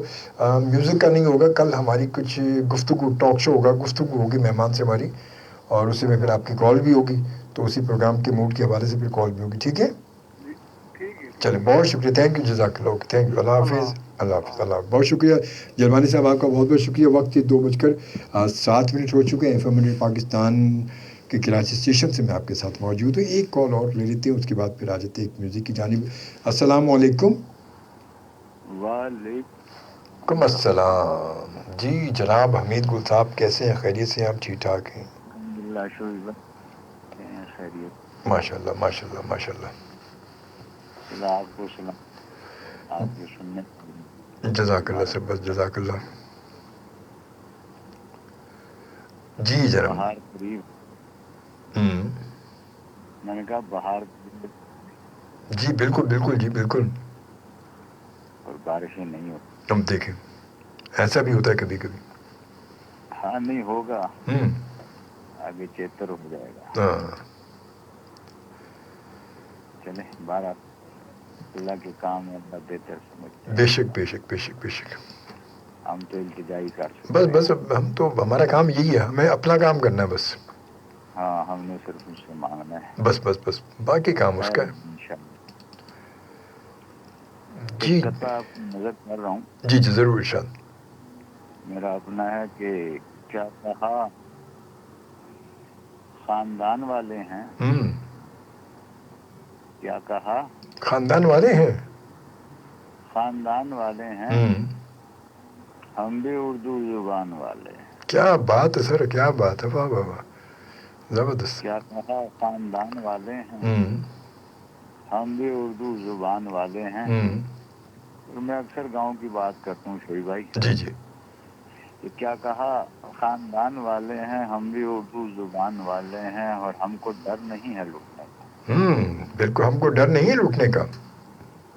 म्यूज़िक का नहीं होगा, कल हमारी कुछ गुफ्तगू, टॉक शो होगा, गुफ्तगू होगी मेहमान से हमारी, और उसी में फिर आपकी कॉल भी होगी, तो उसी प्रोग्राम के मूड के हवाले से फिर कॉल भी होगी, ठीक है? चलिए, बहुत शुक्रिया, थैंक यू, जज़ाकल्लाह, थैंक यू, अल्लाह हाफिज़ अल्लाह हाफिज़ अल्लाह। बहुत शुक्रिया जलवानी साहब, आपका बहुत बहुत शुक्रिया। वक्त 2:07 हो चुके हैं। FM पाकिस्तान के कराची स्टेशन से मैं आपके साथ मौजूद हूँ। एक कॉल और ले लेते हैं, उसके बाद फिर आ जाते हैं एक म्यूज़िक की जानिब। अस्सलाम वालेकुम। वालेकुम अस्सलाम। जी जनाब हमीद गुल साहब, कैसे हैं, खैरियत से हैं आप? ठीक ठाक हैं माशाल्लाह माशाल्लाह माशाल्लाह। आपको सुना, आपको सुनने जज़ाकल्लाह सर, बस जज़ाकल्लाह। जी जनाब। बाहर करीब, मैंने कहा बाहर जी बिल्कुल बिल्कुल, जी बिल्कुल, और बारिशें नहीं होती। हम देखें ऐसा भी होता है कभी कभी। हाँ नहीं होगा, आगे चेतर हो जाएगा। हाँ चले बाहर, अल्लाह के काम है, अल्लाह बेहतर समझ। बेशक बेशक बेशक बेशक। हम तो इल्तिजाई कर सकते बस बस हम तो, हमारा काम यही है, हमें अपना काम करना है बस। ہاں ہم نے صرف ان سے مانگنا ہے، بس بس بس، باقی کام اس کا ہے. انشاءاللہ. جی ایک قطعہ آپ کو نظر کر رہا ہوں، جی جی ضرور ارشاد. میرا اپنا ہے کہ کیا کہا خاندان والے ہیں، ہوں، کیا کہا خاندان والے ہیں. خاندان والے ہیں، ہوں، ہم بھی اردو زبان والے ہیں. کیا بات ہے سر، کیا بات ہے، واہ واہ واہ، زبردست. کیا کہا خاندان والے ہیں، ہوں ہم بھی اردو زبان والے ہیں. ہوں، اور میں اکثر گاؤں کی بات کرتا ہوں شوی بھائی، جی جی. کہ کیا کہا خاندان والے ہیں، ہم بھی اردو زبان والے ہیں، اور ہم کو ڈر نہیں ہے لٹنے کا. بالکل، ہم کو ڈر نہیں ہے لوٹنے کا.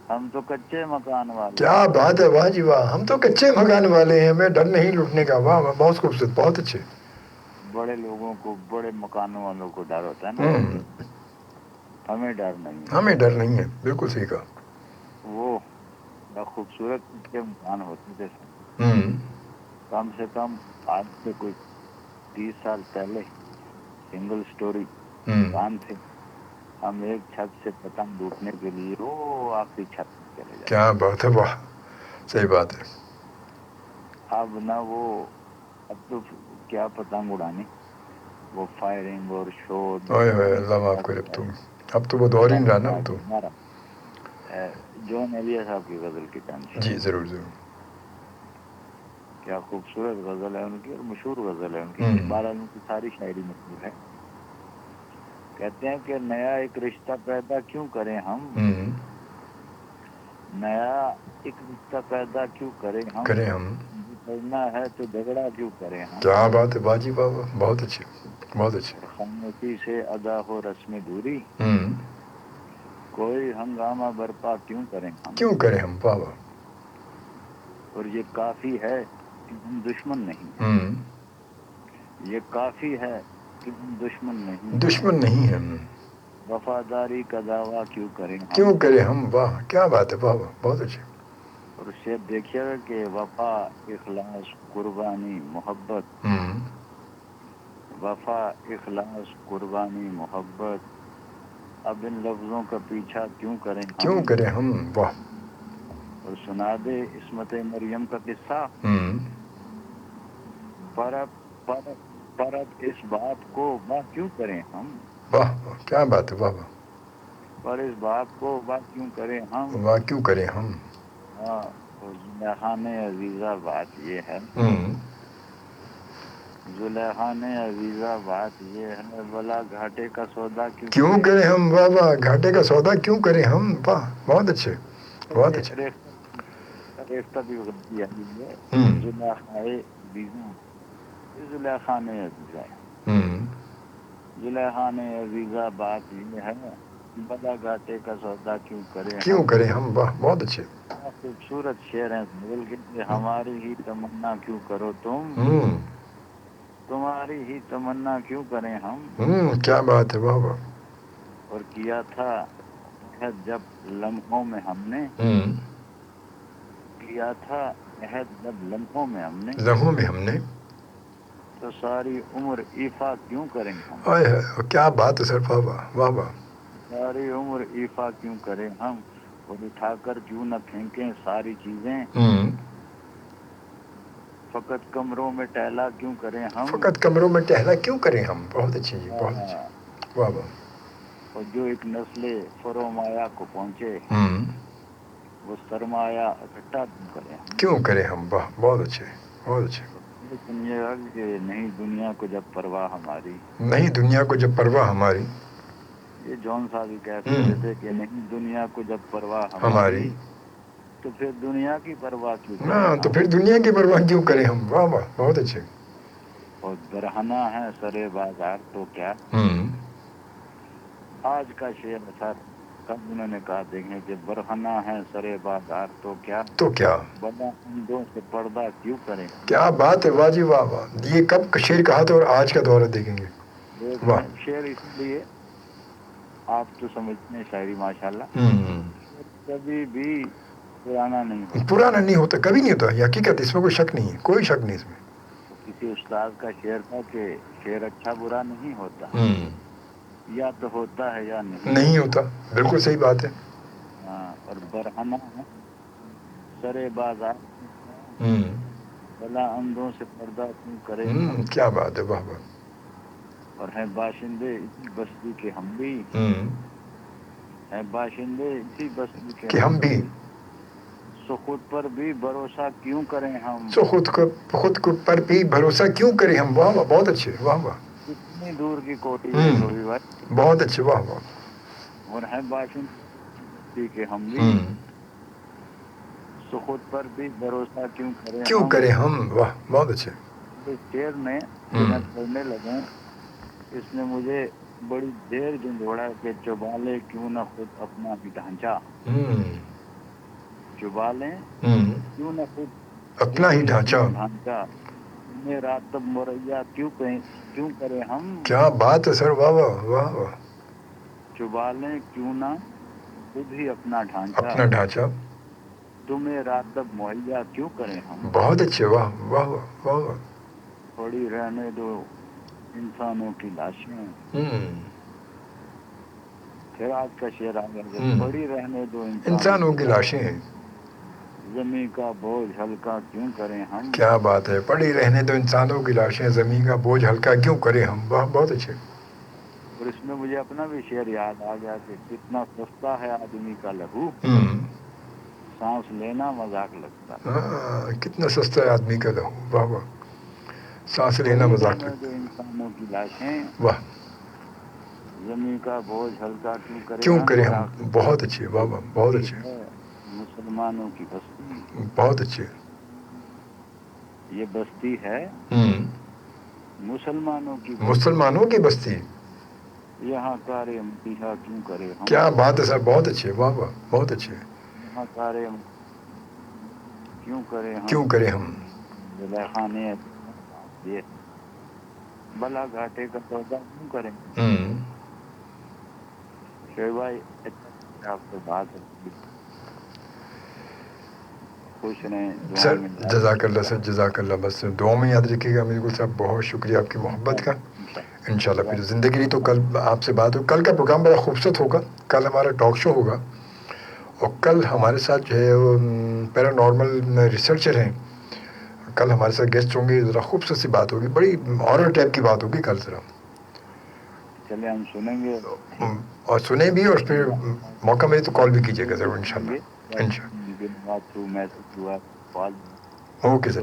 ہم تو کچے مکان والے کیا ہیں، بات ہے، واہ جی واہ، ہم تو کچے مکان والے ہیں، ہمیں ڈر نہیں لوٹنے کا. واہ واہ، بہت خوبصورت، بہت اچھے. بڑے لوگوں کو، بڑے مکانوں والوں کو ڈر ہوتا ہے نا، ہوں، ہمیں ڈر نہیں ہے. ہمیں ڈر نہیں ہے، بالکل صحیح کہا. وہ بڑا خوبصورت کچے مکان ہوتے تھے، ہوں کم سے کم آج سے کوئی 30 سال پہلے سنگل سٹوری ہوں، مکان تھے. ہم ایک چھت سے پتنگ لوٹنے کے لیے وہ آخری چھت میں چلے جاتے. کیا بات ہے، واہ، صحیح بات ہے. اب نہ وہ، اب تو کیا پتنگ اڑانی، وہ فائرنگ اور شور. اوئے ہوئے، اللہ معاف کرے. اب تو وہ دور ہی نہیں رہا نا. اب تو جون ایلیا صاحب کی غزل کی ٹینشن. جی ضرور ضرور. کیا خوبصورت غزل ہے ان کی، اور مشہور غزل ہے ان کی. ہوں. بہرحال ان کی ساری شاعری مشہور ہے. کہتے ہیں کہ نیا ایک رشتہ پیدا کیوں کریں ہم، ہوں، نیا ایک رشتہ پیدا کیوں کریں ہم، کریں ہم. کرنا ہے تو جھگڑا کیوں کریں ہم، کیا بات ہے باجی، واہ واہ، بہت اچھے، بہت اچھے. اور خاموشی سے ادا ہو رسم دوری، ہوں، کوئی ہنگامہ برپا کیوں کریں ہم. کیوں کریں ہم، واہ واہ. اور یہ کافی ہے کہ ہم دشمن نہیں ہیں، ہوں، یہ کافی ہے کہ ہم دشمن نہیں ہیں، دشمن نہیں ہے ہم. وفاداری کا دعویٰ کیوں کریں ہم. کیوں کریں ہم، واہ، کیا بات ہے، واہ واہ، بہت اچھے. اور شعر دیکھیے گا کہ وفا، اخلاص، قربانی، محبت، ہوں، وفا، اخلاص، قربانی، محبت، اب ان لفظوں کا پیچھا کیوں کریں کیوں ہم. کریں ہم، واہ. اور سنا دے عصمت مریم کا قصہ، ہوں، پرب اس بات کو واہ کیوں کریں ہم، واہ واہ، کیا بات ہے، واہ واہ. پر اس بات کو واہ کیوں کریں ہم. واہ کیوں کریں ہم. ہاں. اور زلیخان عزیزہ بات یہ ہے، ہوں، زلیخان عزیزہ بات یہ ہے، بلا گھاٹے کا سودا کیوں کیوں کریں کریں ہم، واہ واہ، گھاٹے کا سودا کیوں کریں ہم، واہ، بہت اچھے، بہت اچھے. ریختہ بھی غلطی آئی ہے. ہوں، زلیخائے عزیزہ، زلیخان عزیزہ، ہوں، زلیخان عزیزہ بات یہ ہے، بلا گھاٹے کا سودا کیوں کریں کیوں ہم. کریں ہم، واہ، بہت اچھے. کیا خوبصورت شعر ہیں. بول کے ہماری ہی تمنا کیوں کرو تم، ہوں، تمہاری ہی تمنا کیوں کریں ہم. کیا بات ہے، واہ واہ. اور کیا تھا عہد جب لمحوں میں ہم نے، ہوں، کیا تھا عہد جب لمحوں میں ہم نے، لمحوں میں ہم نے. تو ساری عمر ایفا کیوں کریں ہم. اوئے ہوئے، کیا بات ہے سر، واہ واہ، واہ واہ. ساری عمر ایفا کیوں کریں ہم، اور اٹھا کر کیوں نہ پھینکیں ساری چیزیں، ہوں، فقط کمروں میں ٹہلا کیوں کریں ہم. فقط کمروں میں ٹہلا کیوں کریں ہم، بہت اچھے جی، بہت اچھے، واہ واہ. اور جو ایک نسل فرومایا کو پہنچے، ہوں، وہ سرمایہ اکٹھا کیوں کریں ہم. کیوں کریں ہم، واہ، بہت اچھے، بہت اچھے. لیکن یہ ہے کہ نہیں دنیا کو جب پرواہ ہماری، نہیں دنیا کو جب پرواہ ہماری. یہ جون صاحب ہی ہوں، کہتے تھے کہ نہیں دنیا کو جب پرواہ ہماری. ہماری، تو پھر دنیا کی پرواہ کیوں کریں ہاں، تو ہم. پھر دنیا کی پرواہ کیوں کریں ہم، واہ واہ، بہت اچھے. اور برہنہ ہے سرے بازار تو کیا، ہوں، آج کا شعر سر، کب انہوں نے کہا دیکھیں کہ برہنہ ہے سرے بازار تو کیا، تو کیا. بڑا اندوں سے پردہ کیوں کریں ہم. کیا بات ہے، واہ جی واہ واہ. یہ کب شعر کہا تھا اور آج کا دورہ دیکھیں گے. واہ. شعر اس لیے آپ تو سمجھتے ہیں شاعری ماشاءاللہ، ہوں، کبھی بھی پرانا نہیں ہوتا. پرانا نہیں ہوتا، کبھی نہیں ہوتا، یہ حقیقت، اس میں کوئی شک نہیں ہے، کوئی شک نہیں اس میں. اس किसी उस्ताद का शेर था कि शेर अच्छा बुरा नहीं होता, या तो होता है या नहीं होता, बिल्कुल सही बात है। हाँ, और बरहना है सरे बाजार, भला अंधों से पर्दा क्यों करे। क्या बात है, वाह वाह। और हैं बाशिंदे इसी बस्ती के हम भी, हैं बाशिंदे इसी बस्ती के हम भी, सो खुद पर भी भरोसा क्यों करें हम, सो खुद को पर भी भरोसा क्यों करें हम। वाह वाह, बहुत अच्छे, वाह वाह। कितनी दूर की कोटी है धोबी भाई, बहुत अच्छे, वाह वाह। और हैं बाशिंदे के हम भी, सो खुद पर भी भरोसा क्यों करें हम। वाह, बहुत अच्छे। इस शेर में मैं पढ़ने लगा, इसने मुझे बड़ी देर झंझोड़ा कि चुबा ले क्यों ना खुद अपना भी ढांचा, चुबा ले क्यों ना खुद अपना ही ढांचा, तुम्हें रात तब मुरैया क्यों करें हम। क्या बात है सर, वाह वाह वाह वाह। चुबा ले क्यों ना खुद ही अपना ढांचा, तुम्हें रात तब मुहैया क्यों करें हम। बहुत अच्छे, वाह वाह वाह वाह। थोड़ी रहने दो इंसानों की लाशें, फिर आज का शेर आ गया, पड़ी रहने दो इंसानों की लाशें, ज़मीं का बोझ हल्का क्यों करें हम। क्या बात है, पड़ी रहने दो इंसानों की लाशें, ज़मीं का बोझ हल्का क्यों करें हम। वाह, बहुत अच्छे। और इसमें मुझे अपना भी शेर याद आ गया कि कितना सस्ता है आदमी का लहू, सांस लेना मजाक लगता। कितना सस्ता है आदमी का लहू, वाह वाह। सांस लेना मजाक लगता। इंसानों की लाशें, वाह। ज़मीं का बोझ हल्का क्यों करें हम। बहुत अच्छे, वाह वाह, बहुत अच्छे। मुसलमानों की बस्ती, बहुत अच्छे। ये बस्ती है मुसलमानों की बस्ती, यहाँ कारे मसीहा क्यों करे हम। क्या बात है सर, बहुत अच्छे, वाह वाह, बहुत अच्छे। यहाँ कारे क्यों करे हम, खाने ये बला घाटे का सौदा क्यों करें। शेर भाई आपसे बात खुश रहें सर। जज़ाकल्लाह सर, जज़ाकल्लाह। बस दुआ में याद रखिएगा बिल्कुल साहब, बहुत शुक्रिया आपकी मोहब्बत का। इंशाल्लाह फिर ज़िंदगी नहीं तो कल आपसे बात हो। कल का प्रोग्राम बड़ा खूबसूरत होगा, कल हमारा टॉक शो होगा, और कल हमारे साथ जो है वो पैरानॉर्मल रिसर्चर हैं, कल हमारे साथ गेस्ट होंगे। ज़रा खूबसूरत सी बात होगी, बड़ी हॉरर टाइप की बात होगी कल। ज़रा चले हम सुनेंगे और सुने भी, और फिर मौका मिले तो कॉल भी कीजिएगा ज़रूर इंशाल्लाह। ओके सर,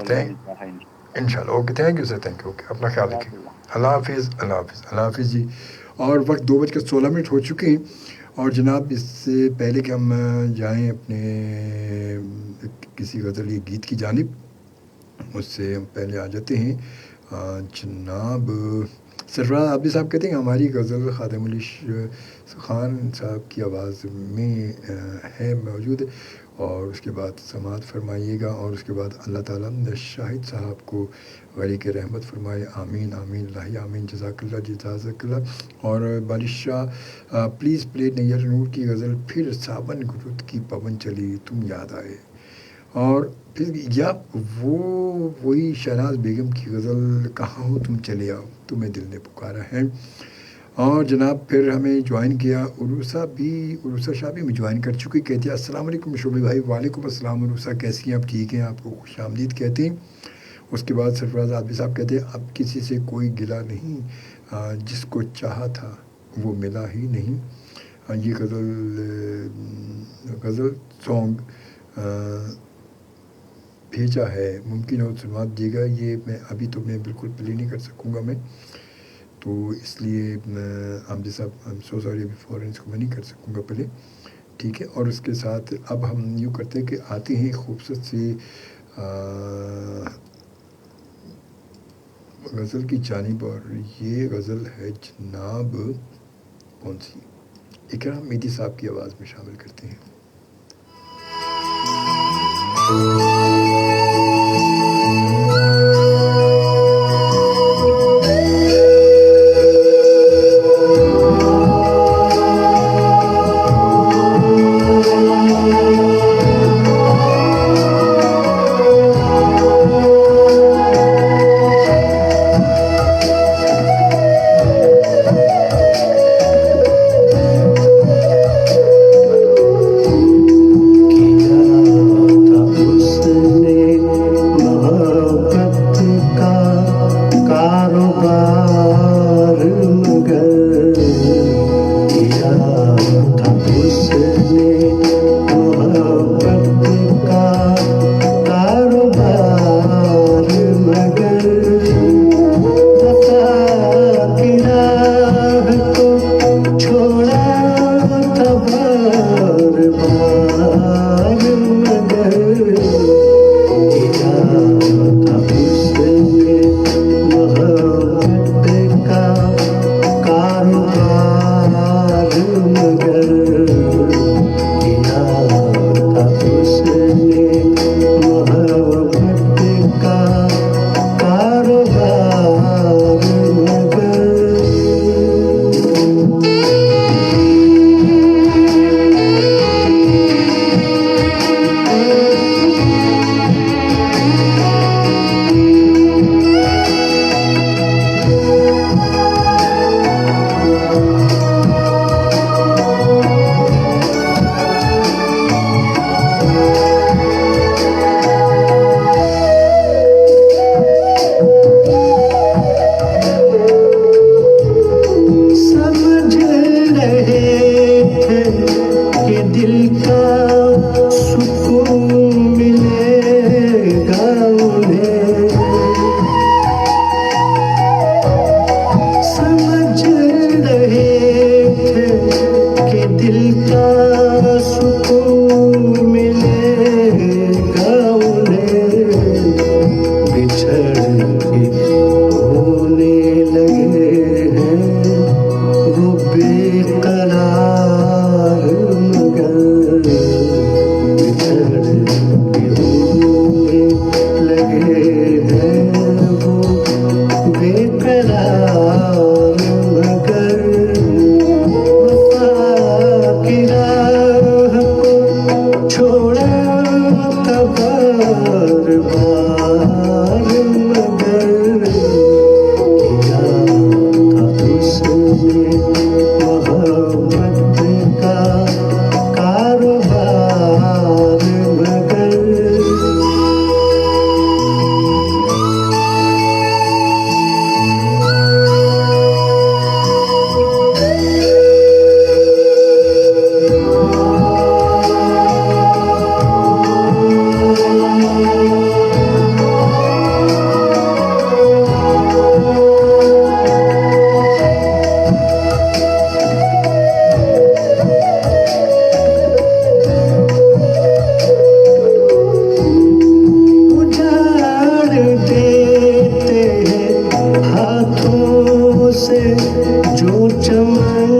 इंशाल्लाह। Okay, thank you sir, thank you. Okay, अपना ख्याल रखिए। अल्लाह हाफिज़, अल्लाह हाफिज़, अल्लाह हाफिज़ जी। और वक्त 2:16 हो चुके हैं। और जनाब, इससे पहले कि हम जाएं अपने किसी गज़ल या गीत की जानिब, उससे हम पहले आ जाते हैं जनाब सरफराज आबिद साहब कहते हैं हमारी गज़ल ख़ादिम अली ख़ान साहब की आवाज़ में है मौजूद, और उसके बाद समात फरमाइएगा, और उसके बाद अल्लाह ताला शाहिद साहब को गरीक़ रहमत फरमाए। आमीन आमीन लाही आमीन। जज़ाकल्लाह जज़ाकल्लाह। और बादशाह प्लीज़ प्ले नैयर नूर की गज़ल, फिर सावन गुरुद की पवन चली तुम याद आए। और फिर या वही शहनाज बेगम की गज़ल, कहाँ हो तुम चले आओ तुम्हें दिल ने पुकारा है। और जनाब फिर हमें ज्वाइन किया उरूसा शाह भी हमें ज्वाइन कर चुकी, कहती है अस्सलाम वालेकुम शोबे भाई। वालेकुम अस्सलाम उरूसा, कैसी हैं आप? ठीक हैं, आपको खुशामदीद कहते हैं। उसके बाद सरफराज आदमी साहब कहते हैं अब किसी से कोई गिला नहीं, जिसको चाहा था वो मिला ही नहीं। ये गज़ल सॉन्ग भेजा है, मुमकिन हो सुनवा दीजिएगा। ये मैं बिल्कुल प्ले नहीं कर सकूँगा मैं, तो इसलिए आमदी साहब आई एम सो सॉरी, अभी फ़ौरन इसको मैं नहीं कर सकूँगा पहले, ठीक है। और उसके साथ अब हम यूँ करते हैं कि आते हैं खूबसूरत सी गज़ल की जानिब, और ये गज़ल है जनाब कौन सी, इकराम मेहदी साहब की आवाज़ में शामिल करते हैं। ने मोहब्बत का कारोबार मगर समझ रहे थे कि दिल का सुकून मिलेगा उन्हें, समझ रहे थे कि दिल का सुकून मिलेगा उन्हें, बिछड़ के होने लगे हैं वो बेकरार मगर, बिछड़ के होने लगे हैं वो बेकरार मगर, वफा की राह को छोड़ा था बार बार मगर, किया था उसने मोहब्बत का कारोबार मगर। उजाड़ देते हैं हाथों से जो चमन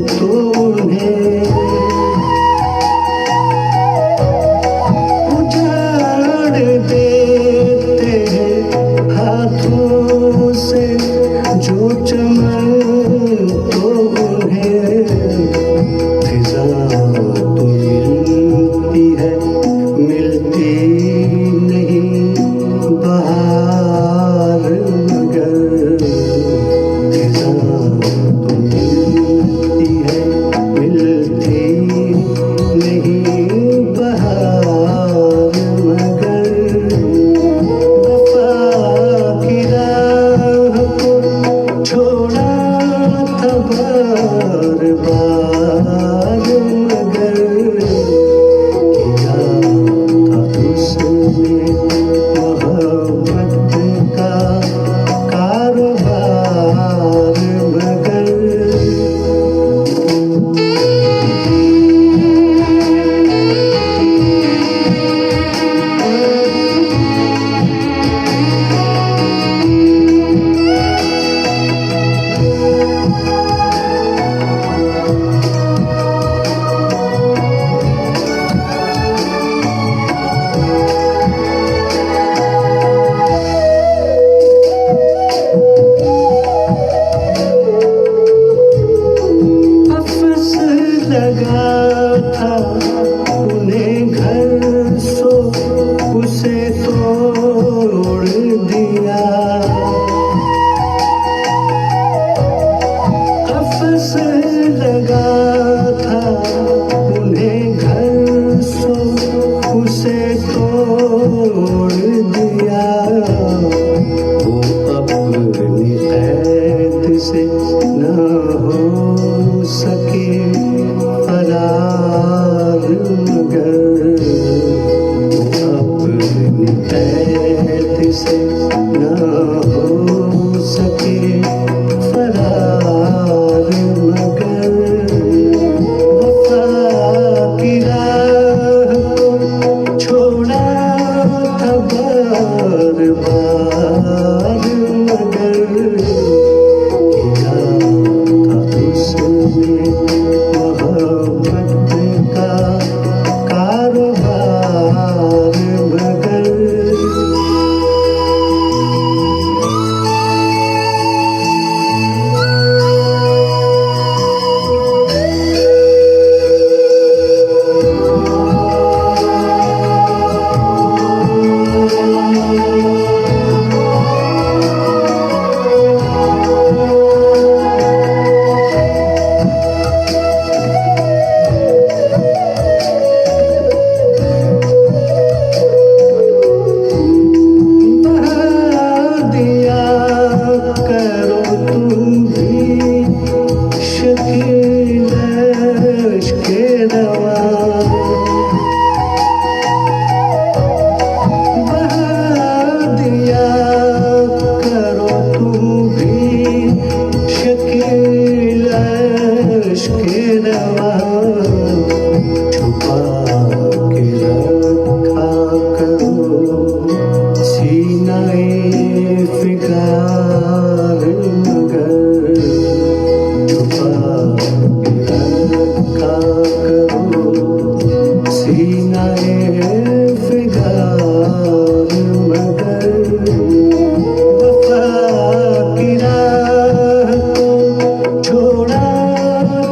तो उन्हें, उजाड़ देते हैं हाथों से जो चमन तो उन्हें, फिजा तो मिलती है मिलती नहीं बहार मगर, फिजा तो मिलती है मिलती नहीं बहार मगर, वफा की राह को छोड़ा था बार बार मगर, किया था उसने मोहब्बत का कारोबार मगर। अफस लगा था उन्हें घर सो उसे तोड़ दिया, अफस लगा था उन्हें घर सो उसे तोड़ दिया, वो अपनी कैद से न हो सके फरार मगर, वो अपनी कैद से न हो सके फरार मगर, वफा की राह को छोड़ा आए फिगार मगर वफा की राह को छोड़ा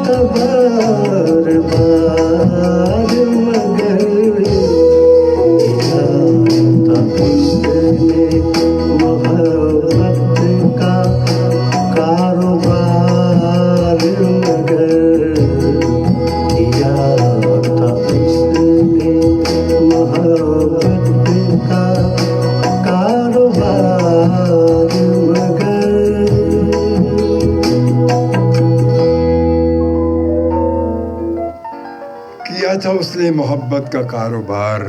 था बार बार मगर था उसने मोहब्बत का कारोबार मगर किया था उसने मोहब्बत का कारोबार मगर किया था उसने मोहब्बत का कारोबार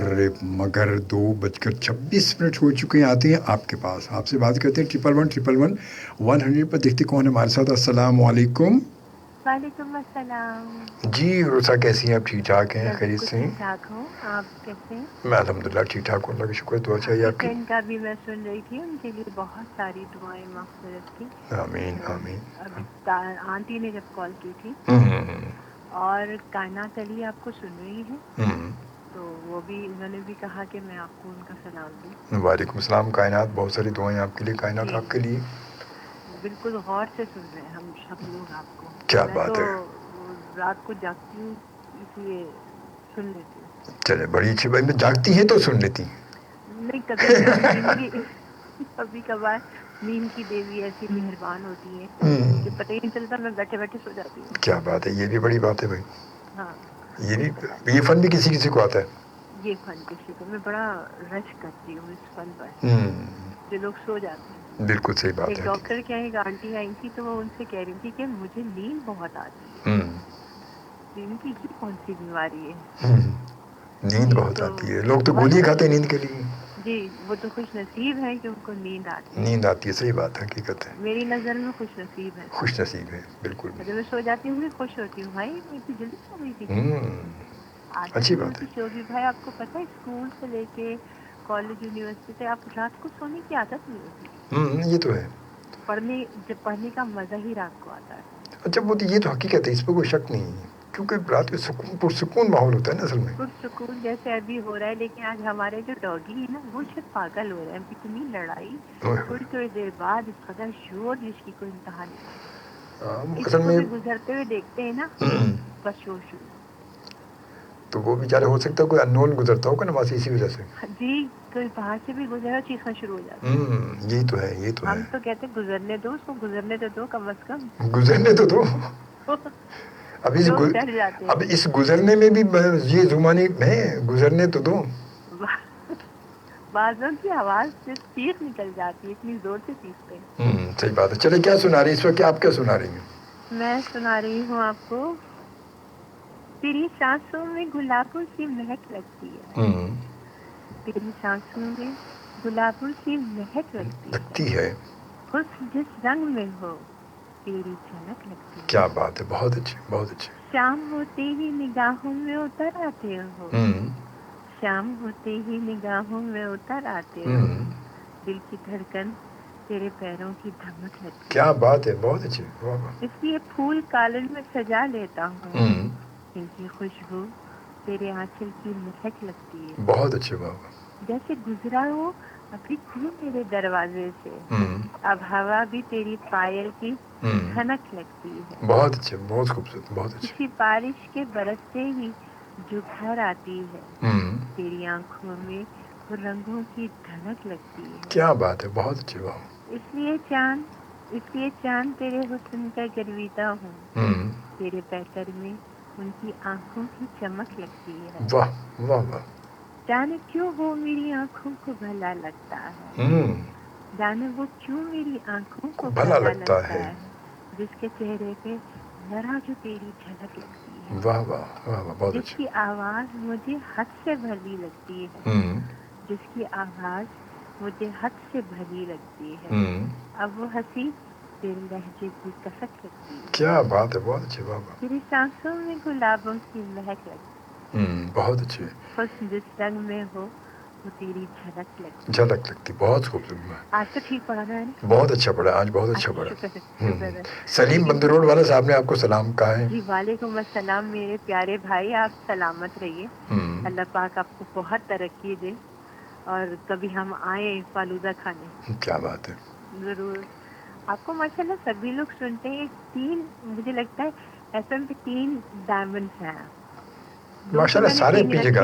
मगर 2:26 हो चुके हैं। आते हैं आपके पास, आपसे बात करते हैं 1111 पर। देखते कौन है हमारे साथ। अस्सलाम वालेकुम। वालेकुम अस्सलाम। जी रुसा, कैसी हैं आप? ठीक ठाक हैं, सब खैरियत कुछ से हैं? ठीक ठाक हूँ, आप कैसे हैं? मैं अल्हम्दुलिल्लाह ठीक ठाक हूँ, अल्लाह का शुक्र। दुआ चाहिए आपकी आपकी। फ्रेंड का भी मैं सुन रही थी, उनके लिए बहुत सारी दुआएं मग़फ़िरत की। आमीन आमीन। अभी आंटी ने जब कॉल की थी और कायनात अली आपको सुन रही है, तो वो भी उन्होंने भी कहा कि मैं आपको उनका सलाम दूँ। वालेकुम सलाम। कायनात, बहुत सारी दुआएं आपके लिए। कायनात जी, आपके लिए। बिल्कुल गौर से सुन रहे हैं हम सब लोग आपको। क्या मैं बात तो है। रात को जागती हूँ इसलिए सुन लेती हूँ। चले, बड़ी अच्छी बात। मैं जागती हैं तो सुन लेती हैं। नहीं, कभी नींद की कभी कभार नींद की देवी ऐसी मेहरबान होती है कि पता ही नहीं चलता, मैं बैठे बैठे सो जाती हूँ। क्या बात है, ये भी बड़ी बात है भाई। हाँ, ये मुझे भी, पता है। ये फन भी किसी किसी को आता है। ये फन किसी को, मैं बड़ा रश करती हूँ इस फन पर, जो लोग सो जाते हैं। बिल्कुल सही बात एक है। डॉक्टर क्या, एक आंटी आई थी तो वो उनसे कह रही थी कि मुझे नींद बहुत आती है। इनकी ये कौन सी बीमारी है? नींद जी, बहुत तो आती है। लोग तो बहुत गोली खाते हैं नींद के लिए। जी, वो तो खुश नसीब है कि उनको नींद आती है। नींद आती है, सही बात है, हकीकत है। मेरी नज़र में खुश नसीब है। खुश नसीब है, बिल्कुल। जब मैं सो जाती हूँ खुश होती हूँ, भाई मैं इतनी जल्दी सो गई थी। आदत अच्छी नहीं बात होती है। सो भी। भाई आपको पता है, स्कूल से लेके कॉलेज यूनिवर्सिटी तक आप रात को सोने की आदत नहीं होती। ये तो है। जब पढ़ने का मज़ा ही रात को आता है। अच्छा, वो तो, ये तो हकीकत है, इस पर कोई शक नहीं है, क्योंकि रात में सुकून, पुरसुकून माहौल होता है ना असल में। पुरसुकून जैसे अभी हो रहा है, लेकिन आज हमारे जो डॉगी है ना, वो शायद पागल हो रहे हैं। इतनी लड़ाई, थोड़ी थोड़ी देर बाद इस कदर शोर जिसकी कोई इंतहा नहीं। असल इसको में भी गुजरते हुए देखते हैं ना, बस शोर शुरू। तो वो बेचारे, हो सकता है कोई अननोन गुजरता होगा ना वहाँ से, इसी वजह से। जी, कोई बाहर से भी गुजरा, चीखना शुरू हो जाता है। यही तो है, यही तो है। हम तो कहते गुजरने दो उसको, गुजरने तो दो कम से कम। गुजरने तो दो। लोग डर जाते हैं। अब इस गुजरने में भी ये जुबानी है, गुजरने तो दो। बाजों की आवाज से चीख निकल जाती है, इतनी जोर से चीखते हैं। सही बात है। चले, क्या सुना रही है इस वक्त? आप क्या सुना रही हैं? मैं सुना रही हूँ आपको, तेरी सांसों में गुलाबों की महक लगती है। तेरी सांसों में गुलाबों की महक लगती है। हुस्न जिस रंग में हो तेरी झलक लगती है। क्या बात है, बहुत अच्छी, बहुत अच्छी। शाम होते ही निगाहों में उतर आते हो। शाम होते ही निगाहों में उतर आते हो। दिल की धड़कन तेरे पैरों की धमक लगती है। क्या बात है, बहुत अच्छी। इसलिए फूल कॉलर में सजा लेता हूँ। इनकी खुशबू तेरे आंचल की महक लगती है। बहुत अच्छे बाबा। जैसे गुजरा हो अभी तू मेरे दरवाजे से, अब हवा भी तेरी पायल की खनक लगती है। बहुत अच्छे, बहुत खूबसूरत, बहुत अच्छे। किसी बारिश के बरसते ही जो घर आती है, तेरी आंखों में वो रंगों की धनक लगती है। क्या बात है, बहुत अच्छे बाबा। इसलिए चांद तेरे हुस्न का गर्विता हूँ। तेरे पैकर में उनकी आंखों की चमक लगती है। वाह वाह वाह। जाने क्यों वो मेरी आंखों को भला लगता है। जाने वो क्यों मेरी आंखों को भला लगता है। जिसके चेहरे पे जरा जो तेरी झलक लगती है। वाह वाह वाह वाह, बहुत अच्छी। जिसकी आवाज मुझे हद से भली लगती है। जिसकी आवाज मुझे हद से भली लगती है। अब वो हंसी तेरे लहजे की कसक लगती है। क्या बात है, बहुत अच्छे बाबा। तेरी सांसों में गुलाबों की महक लगती है। बहुत अच्छे। हुस्न जिस रंग में हो वो तेरी झलक लगती। झलक लगती, बहुत खूबसूरत। आज तो ठीक पढ़ा है ना? बहुत अच्छा पढ़ा आज, बहुत अच्छा पढ़ा। शुक्र है। सलीम बंदरोड वाला साहब ने आपको सलाम कहा है। जी वालेकुम अस्सलाम मेरे प्यारे भाई, आप सलामत रहिए। अल्लाह पाक आपको बहुत तरक्की दे और कभी हम आए फालूदा खाने। क्या बात है। जरूर। आपको माशाल्लाह सभी लोग सुनते हैं। 3 मुझे लगता है एफएम पे 3 डायमंड्स हैं माशाल्लाह, सारे अपनी जगह।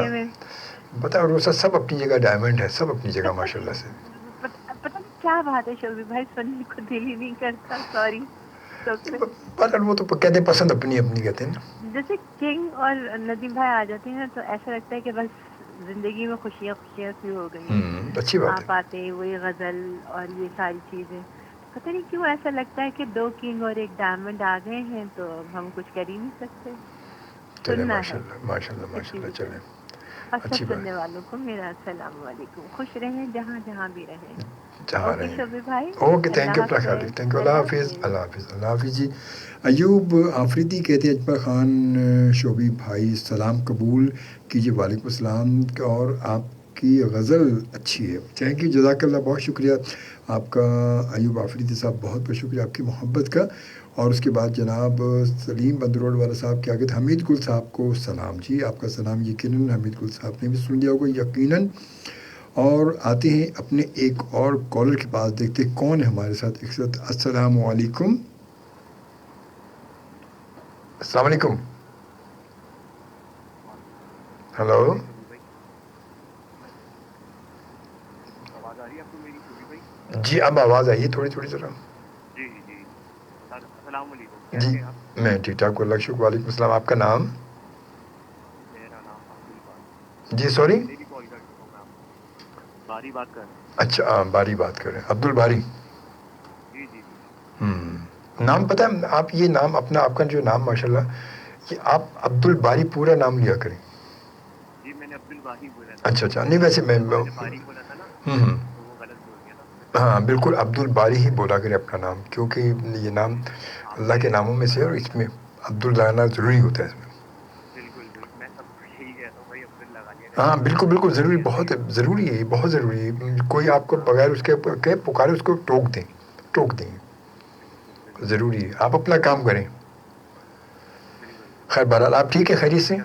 बता और सब अपनी जगह डायमंड है, सब अपनी जगह माशाल्लाह से। पता नहीं क्या बात है शोभी भाई, सुनने को दिल ही नहीं करता। सॉरी। पर वो तो कहते हैं पसंद अपनी अपनी कहते हैं ना। जैसे किंग और नदीम भाई आ जाते हैं तो ऐसा लगता है कि बस जिंदगी में खुशियाँ खुशियाँ सी हो गई। अच्छी बात है। आप आते वही गजल और ये सारी चीजें, पता नहीं क्यों ऐसा लगता है कि 2 किंग और 1 डायमंड आ गए हैं तो हम कुछ कर ही नहीं सकते। चले माशाल्लाह माशाल्लाह माशाल्लाह। चले अच्छी सुनने वालों को मेरा अस्सलाम वालेकुम। खुश रहें जहाँ जहाँ भी रहें। जहाँ ओके शोभी भाई। Okay, thank you. अपना ख्याल रखिए। Thank you. अल्लाह हाफिज़। अल्लाह हाफिज़। अल्लाह हाफिज़ जी। अयूब आफरीदी कहते हैं अजबर ख़ान शोभी भाई सलाम कबूल कीजिए। वालेकुम अस्सलाम। और आपकी गज़ल अच्छी है। थैंक यू, जज़ाकल्लाह, बहुत शुक्रिया आपका अयूब आफरीदी साहब, बहुत बहुत शुक्रिया आपकी मोहब्बत का। और उसके बाद जनाब सलीम बंदरोड वाला साहब क्या कहते हैं, हमीद गुल साहब को सलाम जी। आपका सलाम यकीनन हमीद गुल साहब ने भी सुन लिया होगा यकीनन। और आते हैं अपने एक और कॉलर के पास, देखते हैं कौन है हमारे साथ एक साथ। अस्सलाम वालेकुम। अस्सलाम वालेकुम। हेलो, आवाज आ रही है आपको मेरी शोभी भाई? जी अब आवाज़ आई है थोड़ी थोड़ी ज़रा। जी जी। अस्सलाम वालेकुम। जी मैं ठीक ठाक हूँ, शुक्र। वालेकुम अस्सलाम। आपका नाम? मेरा नाम अब्दुल बारी। जी सॉरी, मेरी कॉल कर रहा हूँ मैं। बारी बात कर रहे हैं। अच्छा बारी बात कर रहे हैं, अब्दुल बारी। जी जी। नाम पता है आप, ये नाम अपना, आपका जो नाम माशाल्लाह, ये आप अब्दुल बारी पूरा नाम लिया करें। जी मैंने अब्दुल बारी बोला था। अच्छा, नहीं वैसे मैं बारी बोला था ना, तो वो गलत बोल गया ना। हाँ बिल्कुल, अब्दुल बारी ही बोला करें अपना नाम, क्योंकि ये नाम अल्लाह के नामों में से और इसमें अब्दुल लगाना ज़रूरी होता है इसमें। बिल्कुल बिल्कुल, मैं सबको यही कहता हूँ भाई, अब्दुल लगा लिया। हाँ बिल्कुल बिल्कुल, ज़रूरी, बहुत ज़रूरी है, बहुत ज़रूरी है। कोई आपको बगैर उसके के पुकारे उसको टोक दें ज़रूरी है। आप अपना काम करें। खैर बहरहाल आप ठीक है, खैरियत से?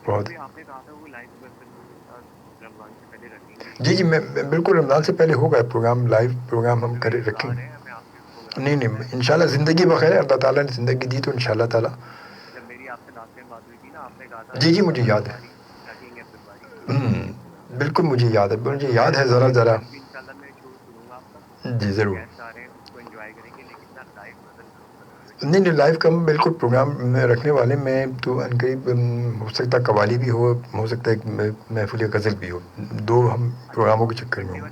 बहुत। जी जी, मैं बिल्कुल रमज़ान से पहले होगा प्रोग्राम, लाइव प्रोग्राम हम करे रखेंगे। नहीं नहीं, इंशाल्लाह ज़िंदगी बखैर, अल्लाह ताला ने ज़िंदगी दी तो इंशाल्लाह ताला। जब मेरी आपसे लास्ट टाइम बात हुई थी ना, आपने कहा था। जी जी मुझे याद है। बिल्कुल मुझे याद है, मुझे याद है ज़रा ज़रा। इंशाल्लाह मैं शो सुनूंगा आपका। जी ज़रूर। उसको एंजॉय करेंगे, लेकिन ना लाइव नहीं नहीं, लाइव का बिल्कुल प्रोग्राम में रखने वाले। मैं तो अनकरीब हो सकता है कवाली भी हो सकता है महफिल गज़ल भी हो, 2 हम प्रोग्रामों के चक्कर में हो।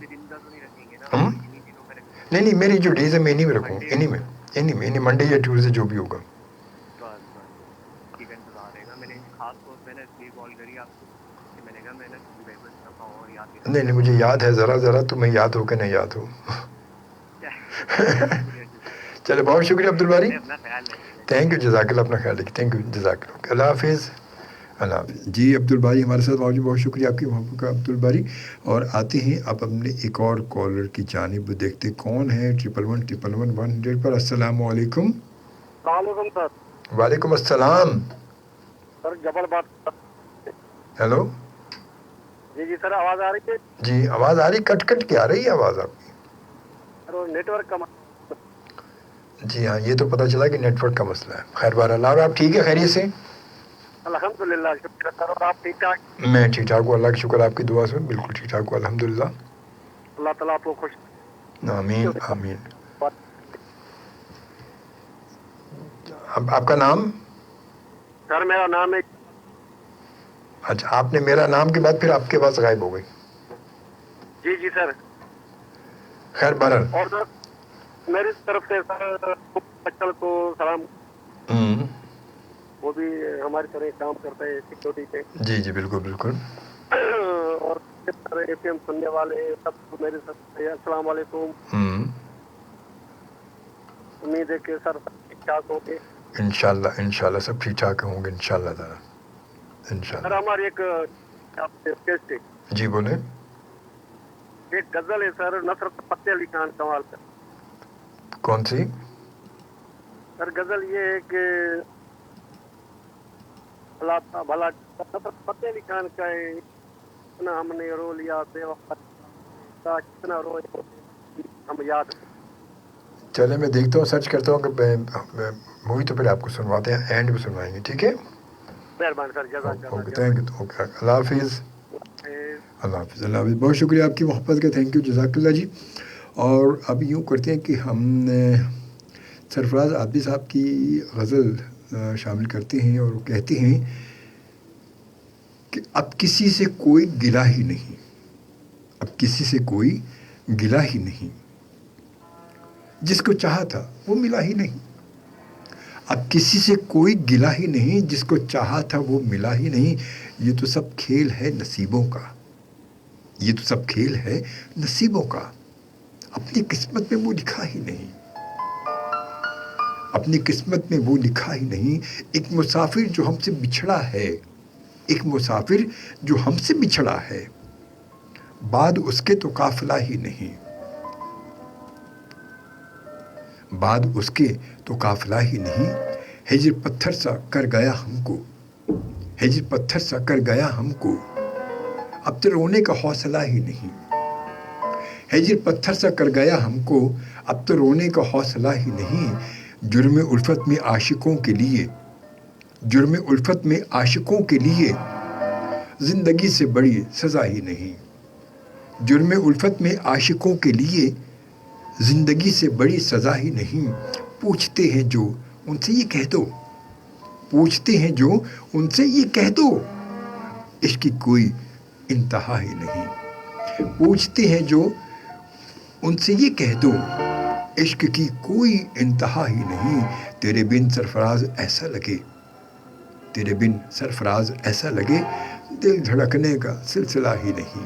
नहीं नहीं, मेरी जो डेज है मैं इन्हीं में रखूँ, इन्हीं मंडे या ट्यूसडे जो भी होगा। नहीं नहीं, मुझे याद है ज़रा ज़रा, तो मैं याद हो कि नहीं याद हो। चलो बहुत शुक्रिया अब्दुल बारी, थैंक यू, जज़ाकल्लाह, अपना ख्याल रखिए। थैंक यू, जज़ाकल्लाह, अल्लाह हाफिज़। अल्लाह हाफिज़ जी। अब्दुल बारी हमारे साथ मौजूद, बहुत शुक्रिया आपकी मोहब्बत का अब्दुल बारी। और आते हैं अब अपने एक और कॉलर की जानिब, देखते कौन है 11111 पर। अस्सलाम वालेकुम। सर। वालेकुम अस्सलाम। सर जबल बात। हेलो जी जी सर, आवाज़ आ रही है? जी आवाज़ आ रही, कट कट के आ रही है आवाज़ आपकी। नेटवर्क का जी हाँ, ये तो पता चला कि नेटवर्क का मसला है। खैर बहरहाल आप ठीक है, खैरियत से? अल्हम्दुलिल्लाह, शुक्र सर। और आप ठीक ठाक? मैं ठीक ठाक हूँ, अल्लाह का शुक्र, आपकी दुआ से बिल्कुल ठीक ठाक हूँ, अल्हम्दुलिल्लाह। अल्लाह ताला आपको खुश। आमीन आमीन। अब आपका नाम? सर मेरा नाम है। अच्छा, आपने मेरा नाम के बाद फिर आपके पास गायब हो गई। जी जी सर। खैर बहरहाल। और सर मेरी तरफ से सर बच्चल को सलाम। वो भी हमारी तरह काम करते हैं सिक्योरिटी पे। जी जी बिल्कुल बिल्कुल। और एफएम सुनने वाले सब मेरे साथ अस्सलाम वालेकुम। उम्मीद है कि सर ठीक ठाक होंगे। इंशाल्लाह इंशाल्लाह सब ठीक ठाक होंगे इंशाल्लाह ताला। इंशाल्लाह। हमारी एक जी बोले। एक गजल है सर, नुसरत फतेह अली खान कमाल का। कौन सी? सर गजल ये है कि भला भला नुसरत फतेह अली खान का है, इतना हमने रो लिया बेवफा, कितना रोए हम याद। चले मैं देखता हूँ, सर्च करता हूँ कि मूवी, तो फिर आपको सुनवाते हैं, एंड में सुनवाएंगे, ठीक है? मेहरबानी sir, okay, thank you. Okay, अल्लाह हाफिज़। अल्लाह हाफिज़। अल्लाह हाफिज़। बहुत शुक्रिया आपकी मोहब्बत का, थैंक यू, जज़ाकल्लाह जी। और अब यूँ करते हैं कि हम सरफराज आबिदी साहब की गज़ल शामिल करते हैं और कहते हैं कि अब किसी से कोई गिला ही नहीं, अब किसी से कोई गिला ही नहीं, जिसको चाहा था वो मिला ही नहीं। अब किसी से कोई गिला ही नहीं, जिसको चाहा था वो मिला ही नहीं। ये तो सब खेल है नसीबों का, ये तो सब खेल है नसीबों का। अपनी किस्मत में वो लिखा ही नहीं, अपनी किस्मत में वो लिखा ही नहीं। एक मुसाफिर जो हमसे बिछड़ा है, एक मुसाफिर जो हमसे बिछड़ा है, बाद उसके तो काफिला ही नहीं, बाद उसके तो काफिला ही नहीं। हिजर पत्थर सा कर गया हमको, हिजर पत्थर सा कर गया हमको, अब तो रोने का हौसला ही नहीं। हिजर पत्थर सा कर गया हमको, अब तो रोने का हौसला ही नहीं। जुर्म उल्फत में आशिकों के लिए, जुर्म उल्फत में आशिकों के लिए जिंदगी से बड़ी सज़ा ही नहीं। जुर्म उल्फत में आशिकों के लिए जिंदगी से बड़ी सज़ा ही नहीं। पूछते हैं जो उनसे ये कह दो, पूछते हैं जो उनसे ये कह दो, इश्क की कोई इंतहा ही नहीं। पूछते हैं जो उनसे ये कह दो, इश्क की कोई इंतहा ही नहीं। तेरे बिन सरफराज ऐसा लगे, तेरे बिन सरफराज ऐसा लगे, दिल धड़कने का सिलसिला ही नहीं,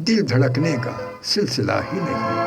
दिल धड़कने का सिलसिला ही नहीं।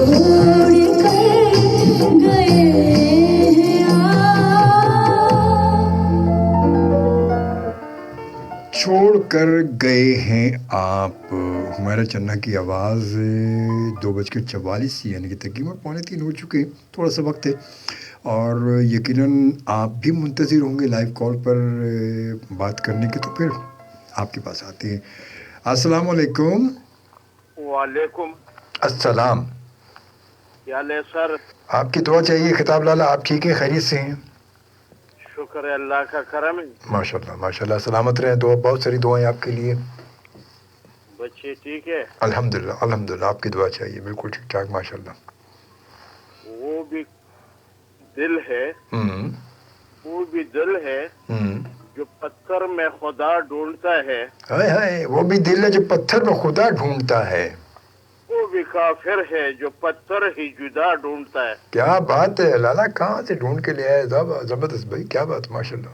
چھوڑ کر گئے ہیں آپ. ہمارا چنا کی آواز 2:44 یعنی کہ تقریباً 2:45 ہو چکے. تھوڑا سا وقت ہے اور یقیناً آپ بھی منتظر ہوں گے لائیو کال پر بات کرنے کے، تو پھر آپ کے پاس آتے ہیں. السلام علیکم. وعلیکم السلام. کیا حال ہے سر؟ آپ کی دعا چاہیے خطاب لالا. آپ ٹھیک ہیں، خیریت سے ہیں؟ شکر ہے اللہ کا کرم ہے. ماشاء اللہ ماشاء اللہ. سلامت رہیں. دعا، بہت ساری دعائیں آپ کے لیے. بچے ٹھیک ہے؟ الحمدللہ الحمدللہ. آپ کی دعا چاہیے. بالکل ٹھیک ٹھاک ماشاء اللہ. وہ بھی دل ہے، وہ بھی دل ہے جو پتھر میں خدا ڈھونڈتا ہے. ہائے ہائے، وہ بھی دل ہے جو پتھر میں خدا ڈھونڈتا ہے. وہ بھی کافر ہے جو پتھر ہی جدا ڈھونڈتا ہے. کیا بات ہے لالا، کہاں سے ڈھونڈ کے لے آئے؟ زبردست بھائی، کیا بات، ماشاء اللہ.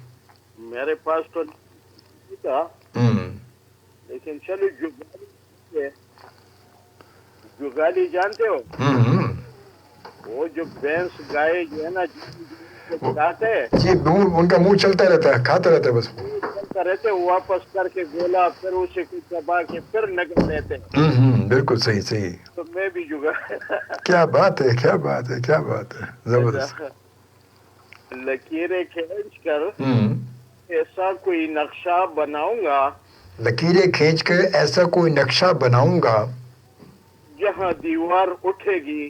میرے پاس تو نہیں تھا، لیکن چلو جگالی جانتے ہو؟ وہ جو بھینس گائے جو ہے نا کھاتے ہیں جی، ان کا منہ چلتا رہتا ہے، کھاتے رہتے بس. چلتا رہتے، واپس کر کے گولا، پھر اسے کچھ چبا کے پھر نگل لیتے. بالکل صحیح صحیح. تو میں بھی جگا. کیا بات ہے، کیا بات ہے، کیا بات ہے، زبردست. لکیریں کھینچ کر ایسا کوئی نقشہ بناؤں گا، لکیریں کھینچ کر ایسا کوئی نقشہ بناؤں گا، جہاں دیوار اٹھے گی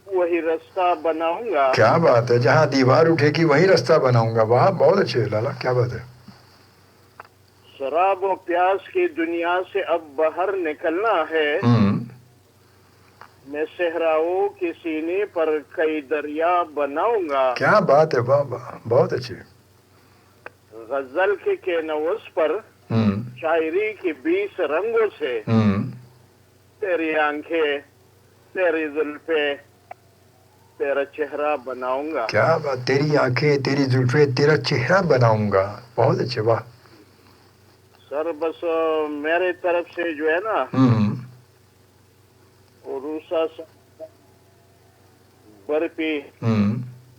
وہی رستہ بناؤں گا. کیا بات ہے، جہاں دیوار اٹھے گی وہی رستہ بناؤں گا. واہ، بہت اچھے لالا، کیا بات ہے. شراب و پیاس کی دنیا سے اب باہر نکلنا ہے. میں صحراؤں کے سینے پر کئی دریا بناؤں گا. کیا بات ہے، واہ واہ، بہت اچھے. غزل کے کینوس پر شاعری کی 20 رنگوں سے تیری آنکھیں، تیری زلفیں، تیرا چہرہ بناؤں گا. کیا بات، تیری آنکھیں، تیری زلفیں، تیرا چہرہ بناؤں گا. بہت اچھے، واہ. سر بس میرے طرف سے جو ہے نا روسا برپی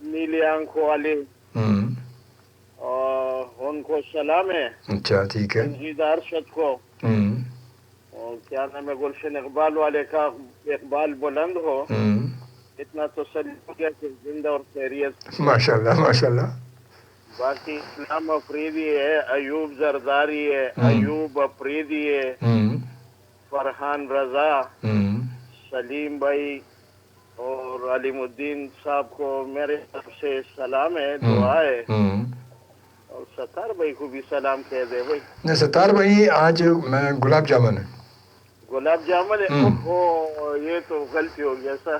نیلی آنکھوں والے ان کو سلام ہے. اچھا ٹھیک ہے. سنجیدہ ارشد کو، اور کیا نام ہے، گلشن اقبال والے کا اقبال بلند ہو. اتنا تو سر ہو گیا کہ زندہ اور خیریت. ماشاء اللہ ماشاء اللہ. باقی اسلام افریدی ہے، ایوب زرداری ہے، ایوب افریدی ہے، فرحان رضا، سلیم بھائی اور علیم الدین صاحب کو میرے طرف سے سلام ہے، دعا ہے. اور ستار بھائی کو بھی سلام کہہ دے بھائی. نہیں، ستار بھائی آج میں گلاب جامن ہے. گلاب جامن ہے؟ یہ تو غلطی ہو گیا سر.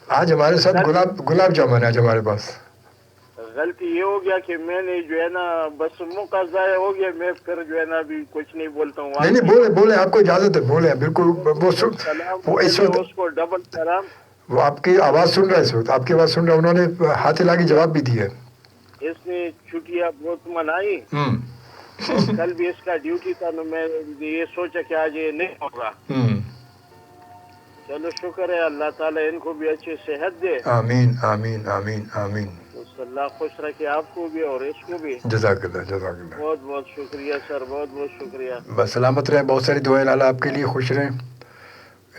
آج ہمارے ساتھ گلاب جامن ہے آج ہمارے پاس. غلطی یہ ہو گیا کہ میں نے جو ہے نا بس موقع ضائع ہو گیا. میں پھر جو ہے نا ابھی کچھ نہیں بولتا ہوں. نہیں بولے، آپ کو اجازت ہے، بولے بالکل. وہ اس وقت اس کو ڈبل سلام. وہ آپ کی آواز سن رہا ہے، اس وقت آپ کی آواز سن رہا ہے. انہوں نے ہاتھ ہلا کے جواب بھی دیا ہے. اس نے چھٹیاں بہت منائی، کل بھی اس کا ڈیوٹی تھا. میں یہ سوچا کہ آج یہ نہیں ہوگا. چلو شکر ہے، اللہ تعالیٰ ان کو بھی اچھی صحت دے. آمین آمین آمین آمین. اللہ خوش رکھے آپ کو بھی اور اس کو بھی. جزاک اللہ جزاک اللہ. بہت بہت شکریہ سر، بہت بہت شکریہ. بس سلامت رہیں. بہت ساری دعائیں لالا آپ کے لیے. خوش رہیں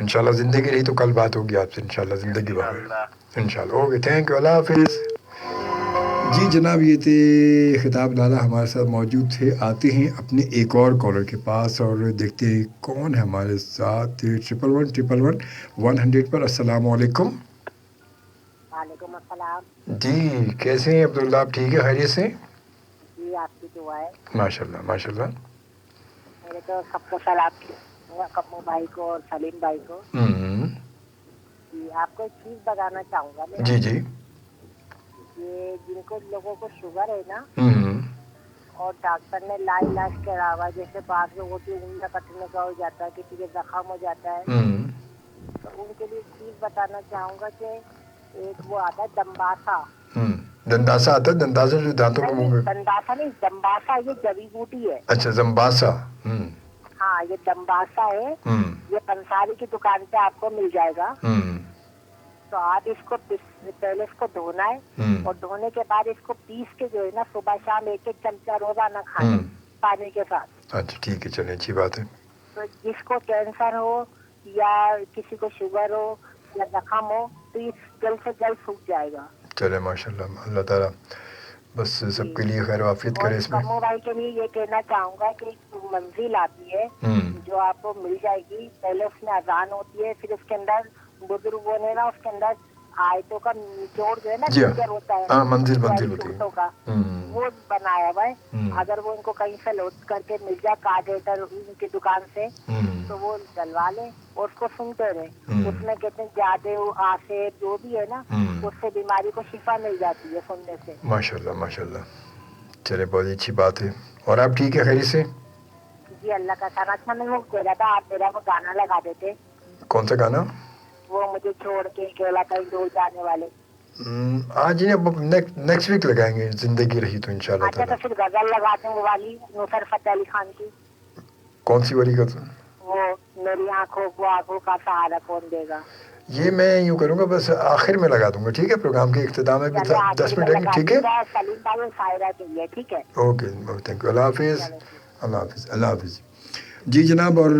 انشاءاللہ. زندگی رہی تو کل بات ہوگی آپ سے انشاءاللہ. زندگی بخیر انشاءاللہ. اوکے، تھینک یو، اللہ حافظ. جی جناب، یہ تھے خطاب لالا ہمارے ساتھ موجود تھے. آتے ہیں اپنے ایک اور کالر کے پاس اور دیکھتے ہیں کون ہے ہمارے ساتھ. 11111 پر. السلام علیکم. وعلیکم السلام. جی کیسے ہیں عبداللہ؟ آپ ٹھیک ہے، خیریت سے؟ جی آپ کی دعا ہے. ماشاء اللہ ماشاء اللہ. میرے تو سب کو سلام کیا، کمو بھائی کو اور سلیم بھائی کو. جی آپ کو ایک چیز بتانا چاہوں گا میں. جی یہ جن کو لوگوں کو شوگر ہے نا اور ڈاکٹر نے لا علاج کرا ہوا، جیسے بعض لوگوں کی انگلیاں کٹنے کا ہو جاتا ہے، کسی کے زخم ہو جاتا ہے، تو ان کے لیے ایک چیز بتانا چاہوں گا کہ ایک وہ آتا ہے دمباسا. دنداسا آتا ہے؟ دنداسا جو دانتوں کو منہ. دنداسا نہیں، دمباسا یہ جڑی بوٹی ہے. اچھا، زمباسا. ہاں یہ دمباسا ہے. ये पंसारी की दुकान पे आपको मिल जाएगा। तो आप इसको पहले इसको धोना है और धोने के बाद इसको पीस के जो है ना सुबह शाम 1-1 चमचा रोजाना खाना पानी के साथ। अच्छा ठीक है, चलिए अच्छी बात है। तो जिसको कैंसर हो या किसी को शुगर हो या जख्म हो तो ये जल्द से जल्द सूख जाएगा। चले माशाल्लाह, अल्लाह ताला बस सबके लिए खैर वाफियत करे इसमें। कमो भाई के लिए ये कहना चाहूंगा कि मंजिल आती है जो आपको मिल जाएगी, पहले उसमें अजान होती है, फिर उसके अंदर बुजुर्गों ने ना उसके अंदर आयतों का निचोड़ जो है ना फिगर होता है, मंजिल होती है का वो बनाया हुआ है। अगर वो इनको कहीं से लोड करके मिल जाए कार्डेटर उनकी दुकान से तो वो डलवा ले और उसको सुनते रहे। उसमें कहते हैं जादे आसे जो भी है ना उससे बीमारी को शिफा मिल जाती है सुनने से। माशाल्लाह माशाल्लाह, चले बहुत अच्छी बात है। और आप ठीक है खैरियत से? जी अल्लाह का खाना। अच्छा मैं वो कह रहा था आप मेरा वो गाना लगा देते। कौन सा गाना? वो मुझे छोड़ के अकेला कहीं दूर जाने वाले। आज नहीं, नेक्स्ट वीक लगाएंगे, जिंदगी रही तो इंशाल्लाह। अच्छा तो फिर गजल लगाते हैं वो वाली नुसरत फतेह अली खान की। कौन सी वाली गजल? वो मेरी आंखों को आंखों का सहारा कौन देगा। ये मैं यूँ करूँगा बस आखिर में लगा दूंगा, ठीक है, प्रोग्राम के इख्तिताम में 10 मिनट रहेंगे, ठीक है? सलीम भाई शायरा के लिए, ठीक है। ओके थैंक यू, अल्लाह हाफिज़, अल्लाह हाफिज़, अल्लाह हाफिज़। जी जनाब, और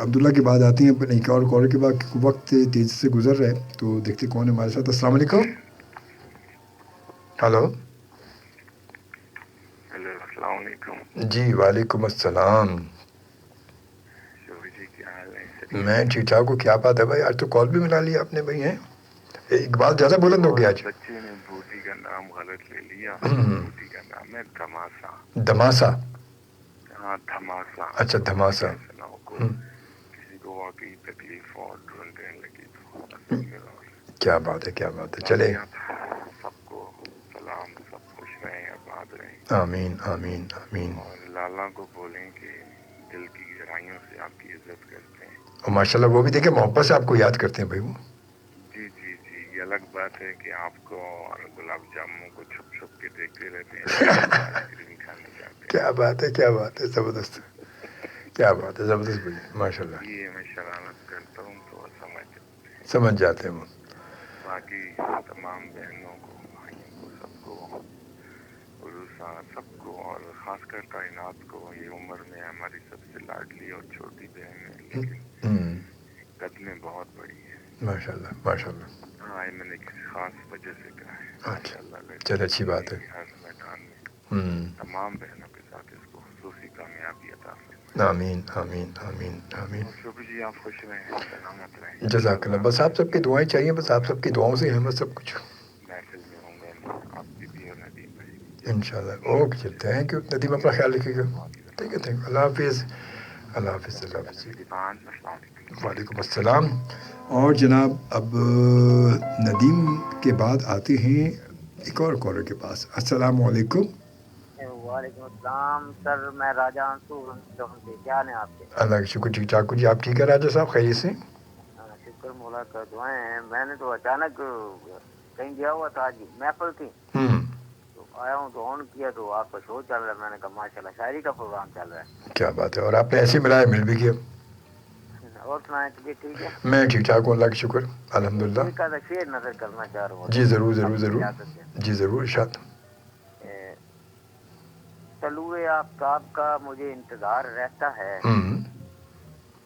अब्दुल्ला की बात आती है अपने एक और कॉल के बाद, वक्त तेज़ी से गुजर रहा है तो देखते कौन है हमारे साथ। अस्सलाम वालेकुम। हेलो अस्सलाम वालेकुम। जी वालेकुम अस्सलाम। जी क्या हाल है? मैं ठीक ठाक हूँ। क्या बात है भाई, आज तो कॉल भी मिला लिया आपने भाई। हैं एक बात ज़्यादा बुलंद हो गया आज। बच्चे ने बूटी का नाम गलत ले लिया। बूटी का नाम है धमासा। धमासा? हाँ धमासा। अच्छा धमासा। किसी को वाकई तकलीफ और ढूंढने लगी तो क्या बात है, क्या बात है। चले सबको सलाम, सब खुश रहे, आबाद रहे। आमीन आमीन आमीन। और लाला को बोलें कि दिल की गहराइयों से आपकी इज्जत करते हैं और माशाल्लाह वो भी देखे मोहब्बत से आपको याद करते हैं भाई वो। जी जी जी, ये अलग बात है कि आपको और गुलाब जामुन को छुप छुप के देखते रहते हैं। आइसक्रीम खाने जाते हैं। क्या बात है, क्या बात है, ज़बरदस्त, क्या बात है, ज़बरदस्त भाई माशाल्लाह। ये मैं शरारत करता हूँ तो समझ जाते हैं वो। बाकी तमाम बहनों को, भाइयों को, सबको, उरुसा सबको, और खासकर कायनात को, ये उम्र में हमारी सबसे लाडली और छोटी बहन है, लेकिन कद में बहुत बड़ी है। माशाल्लाह माशाल्लाह। हाँ मैंने किसी खास वजह से कहा है। अच्छा चल अच्छी बात है। हर मैदान में तमाम बहनों के साथ इसको खुसूसी कामयाबी अता फरमाए। आमीन आमीन आमीन आमीन। शोभी जी आप खुश रहें, सलामत रहें। जज़ाकल्लाह। बस आप सबकी दुआएं चाहिए, बस आप सबकी दुआओं से है बस सब कुछ। महफिल में होंगे आपकी भी और नदीम भाई इंशाल्लाह। ओके चल, थैंक यू नदीम, अपना ख्याल रखिएगा। ठीक है, थैंक यू, अल्लाह हाफिज़, अल्लाह हाफिज़, अल्लाह हाफिज़। वालेकुम अस्सलाम। और जनाब अब नदीम के बाद आते हैं एक और कॉलर के पास। अस्सलाम वालेकुम। वालेकुम अस्सलाम सर, मैं राजा अंसुर से, क्या हाल है आपके? अल्लाह का शुक्र, ठीक ठाक जी। आप ठीक है राजा साहब, खैरियत से? शुक्र मौला का दुआएं हैं। मैंने तो अचानक कहीं गया हुआ था, आज महफिल थी तो आया हूँ तो ऑन किया तो आपका शो चल रहा है। मैंने कहा माशाल्लाह शायरी का प्रोग्राम चल रहा है। क्या बात है, और आपने ऐसे मिलाया, मिल भी गया। और सुनाए तो ठीक है? मैं ठीक ठाक हूँ, अल्लाह का शुक्र, अल्हम्दुलिल्लाह। एक आधा शेर नजर करना चाह रहा हूँ। जी ज़रूर ज़रूर ज़रूर, जी ज़रूर इरशाद। तलुए आफ्ताब का मुझे इंतजार रहता है,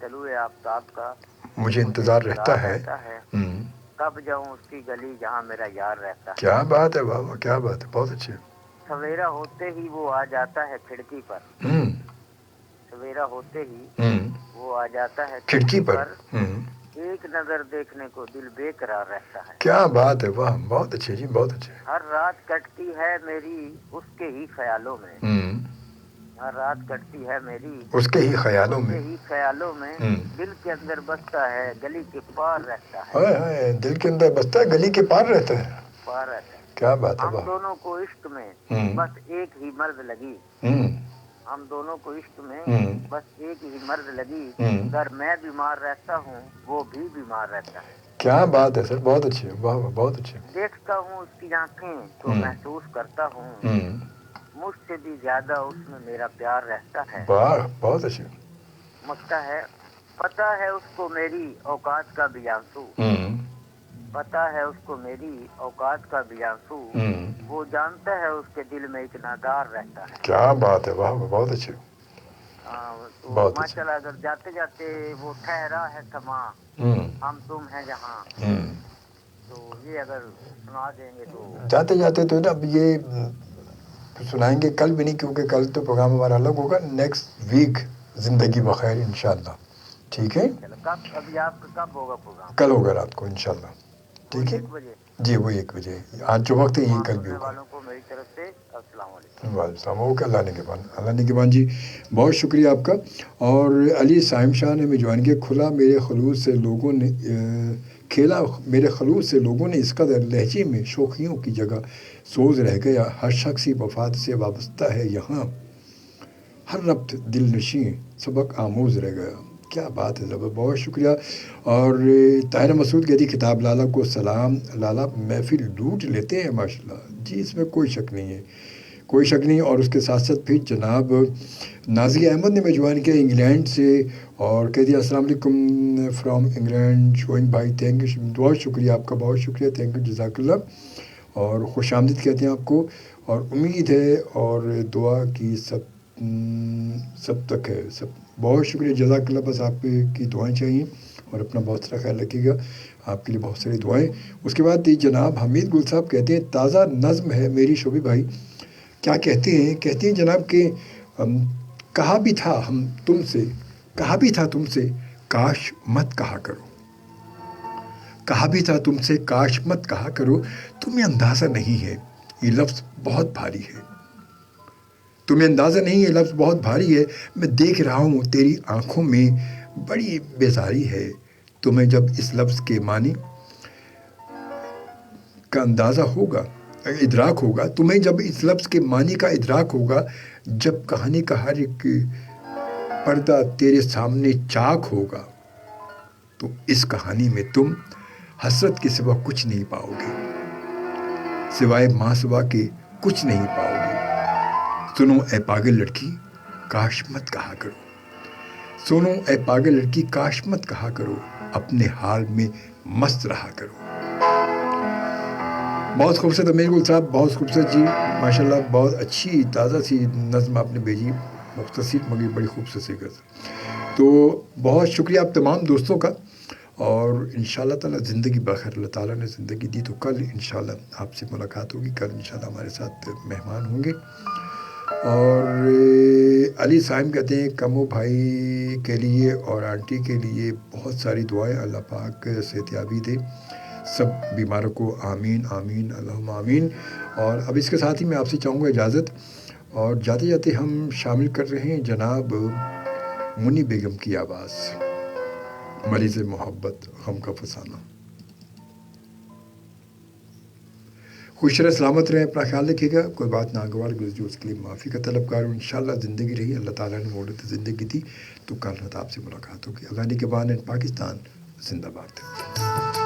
तलुए आफ्ताब का मुझे इंतजार रहता है, कब जाऊं उसकी गली जहाँ मेरा यार रहता है। क्या बात है, वाह वाह, क्या बात है, बहुत अच्छे। सवेरा होते ही वो आ जाता है खिड़की पर, सवेरा होते ही वो आ जाता है खिड़की पर। एक नजर देखने को दिल बेकरार रहता है। क्या बात है, वाह, बहुत अच्छे जी, बहुत अच्छे। हर रात कटती है मेरी उसके ही ख्यालों में, हर रात कटती है मेरी उसके ही ख्यालों में, ही ख्यालों में दिल के अंदर बसता है गली के पार रहता है। हाय हाय, दिल के अंदर बसता है गली के पार रहता है, पार रहता है। क्या बात है, हम दोनों को इश्क में बस एक ही मर्द लगी, हम दोनों को इश्क में बस एक ही मर्द लगी, अगर मैं बीमार रहता हूँ वो भी बीमार रहता है। क्या बात है सर, बहुत अच्छे, वाह वाह, बहुत अच्छे। देखता हूँ उसकी आंखें तो महसूस करता हूँ मुझसे भी ज्यादा उसमें मेरा प्यार रहता है। वाह, बहुत अच्छे। मुझता है पता है उसको मेरी औकात का भी आंसू, पता है उसको मेरी औकात का भी आंसू, वो जानता है उसके दिल में एक नादार रहता है। क्या बात है, वाह बहुत अच्छे। तो माशाल्लाह अगर जाते जाते वो ठहरा है समा, हम तुम हैं जहाँ, तो ये अगर सुना देंगे तो जाते जाते तो ना अब ये सुनाएंगे कल भी नहीं, क्योंकि कल तो प्रोग्राम हमारा अलग होगा। नेक्स्ट वीक जिंदगी बखैर इंशाल्लाह, ठीक है। कब अभी आपका कब होगा प्रोग्राम? कल होगा रात को इंशाल्लाह, ठीक है जी, वो 1 बजे आज जो वक्त है यही कल भी होगा। वालों को मेरी तरफ से अस्सलाम वालेकुम। ओके, अल्लाह निगहबान जी, बहुत शुक्रिया आपका। और अली साइम शाह ने भी ज्वाइन किया। खुला मेरे खलूस से लोगों ने खेला मेरे खलूस से लोगों ने, इस कदर लहजे में शोखियों की जगह सोज रह गया। हर शख्स ही वफात से वाबस्ता है यहाँ, हर रब्त दिल नशी सबक आमोज रह गया। क्या बात है, ज़बर, बहुत शुक्रिया। और ताहिरा मसूद कहती खिताब लाला को सलाम, लाला महफिल लूट लेते हैं माशाल्लाह जी, इसमें कोई शक नहीं है, कोई शक नहीं। और उसके साथ साथ फिर जनाब नाज़िया अहमद ने मैं ज्वाइन किया इंग्लैंड से, और कह दिया अस्सलाम वालेकुम फ्रॉम इंग्लैंड शोइंग भाई, थैंक यू, बहुत शुक्रिया आपका, बहुत शुक्रिया, थैंक यू, जज़ाकल्लाह। और खुश आमदीद कहते हैं आपको, और उम्मीद है और दुआ की सब तक है सब। बहुत शुक्रिया, जज़ाकल्लाह। बस आपकी दुआएं चाहिए और अपना बहुत सारा ख्याल रखिएगा, आपके लिए बहुत सारी दुआएं। उसके बाद जनाब हमीद गुल साहब कहते हैं ताज़ा नज़्म है मेरी शोभी भाई। क्या कहते हैं जनाब कि कहा भी था हम तुमसे, कहा भी था तुमसे काश मत कहा करो, कहा भी था तुमसे काश मत कहा करो। तुम्हें अंदाज़ा नहीं है ये लफ्ज़ बहुत भारी है, तुम्हें अंदाज़ा नहीं, ये लफ्ज़ बहुत भारी है। मैं देख रहा हूँ तेरी आँखों में बड़ी बेजारी है। तुम्हें जब इस लफ्ज़ के मानी का अंदाज़ा होगा, इदराक होगा, तुम्हें जब इस लफ्ज़ के मानी का इदराक होगा, जब कहानी का हर एक पर्दा तेरे सामने चाक होगा, तो इस कहानी में तुम हसरत के सिवा कुछ नहीं पाओगे, सिवाय माँ सिवा के कुछ नहीं पाओगे। सुनो ए पागल लड़की काश मत कहा करो, सुनो ए पागल लड़की काश मत कहा करो, अपने हाल में मस्त रहा करो। बहुत खूबसूरत अमीर गुल साहब, बहुत खूबसूरत जी, माशाल्लाह, बहुत अच्छी ताज़ा सी नज़्म आपने भेजी, मुख्तसर मगर बड़ी खूबसूरत सी गज़ल। तो बहुत शुक्रिया आप तमाम दोस्तों का, और इंशाअल्लाह ताला ज़िंदगी बखैर, अल्लाह ताला ने ज़िंदगी दी तो कल इंशाअल्लाह आपसे मुलाकात होगी, कल इंशाअल्लाह हमारे साथ मेहमान होंगे। और अली साइम कहते हैं कमो भाई के लिए और आंटी के लिए बहुत सारी दुआएं, अल्लाह पाक सेहतयाबी दे सब बीमारों को, आमीन आमीन अल्लाहुम्मा आमीन। और अब इसके साथ ही मैं आपसे चाहूँगा इजाज़त, और जाते जाते हम शामिल कर रहे हैं जनाब मुनी बेगम की आवाज़, मरीज़ मोहब्बत गम का फसाना। खुश रहे, सलामत रहे, अपना ख्याल रखिएगा, कोई बात नागवार गुजरी उसके लिए माफ़ी का तलबगार हूँ। इंशाअल्लाह ज़िंदगी रही, अल्लाह ताला ने मोड़त ज़िंदगी दी तो कल रात आपसे मुलाकात होगी। अल्लाह के बाद पाकिस्तान जिंदाबाद।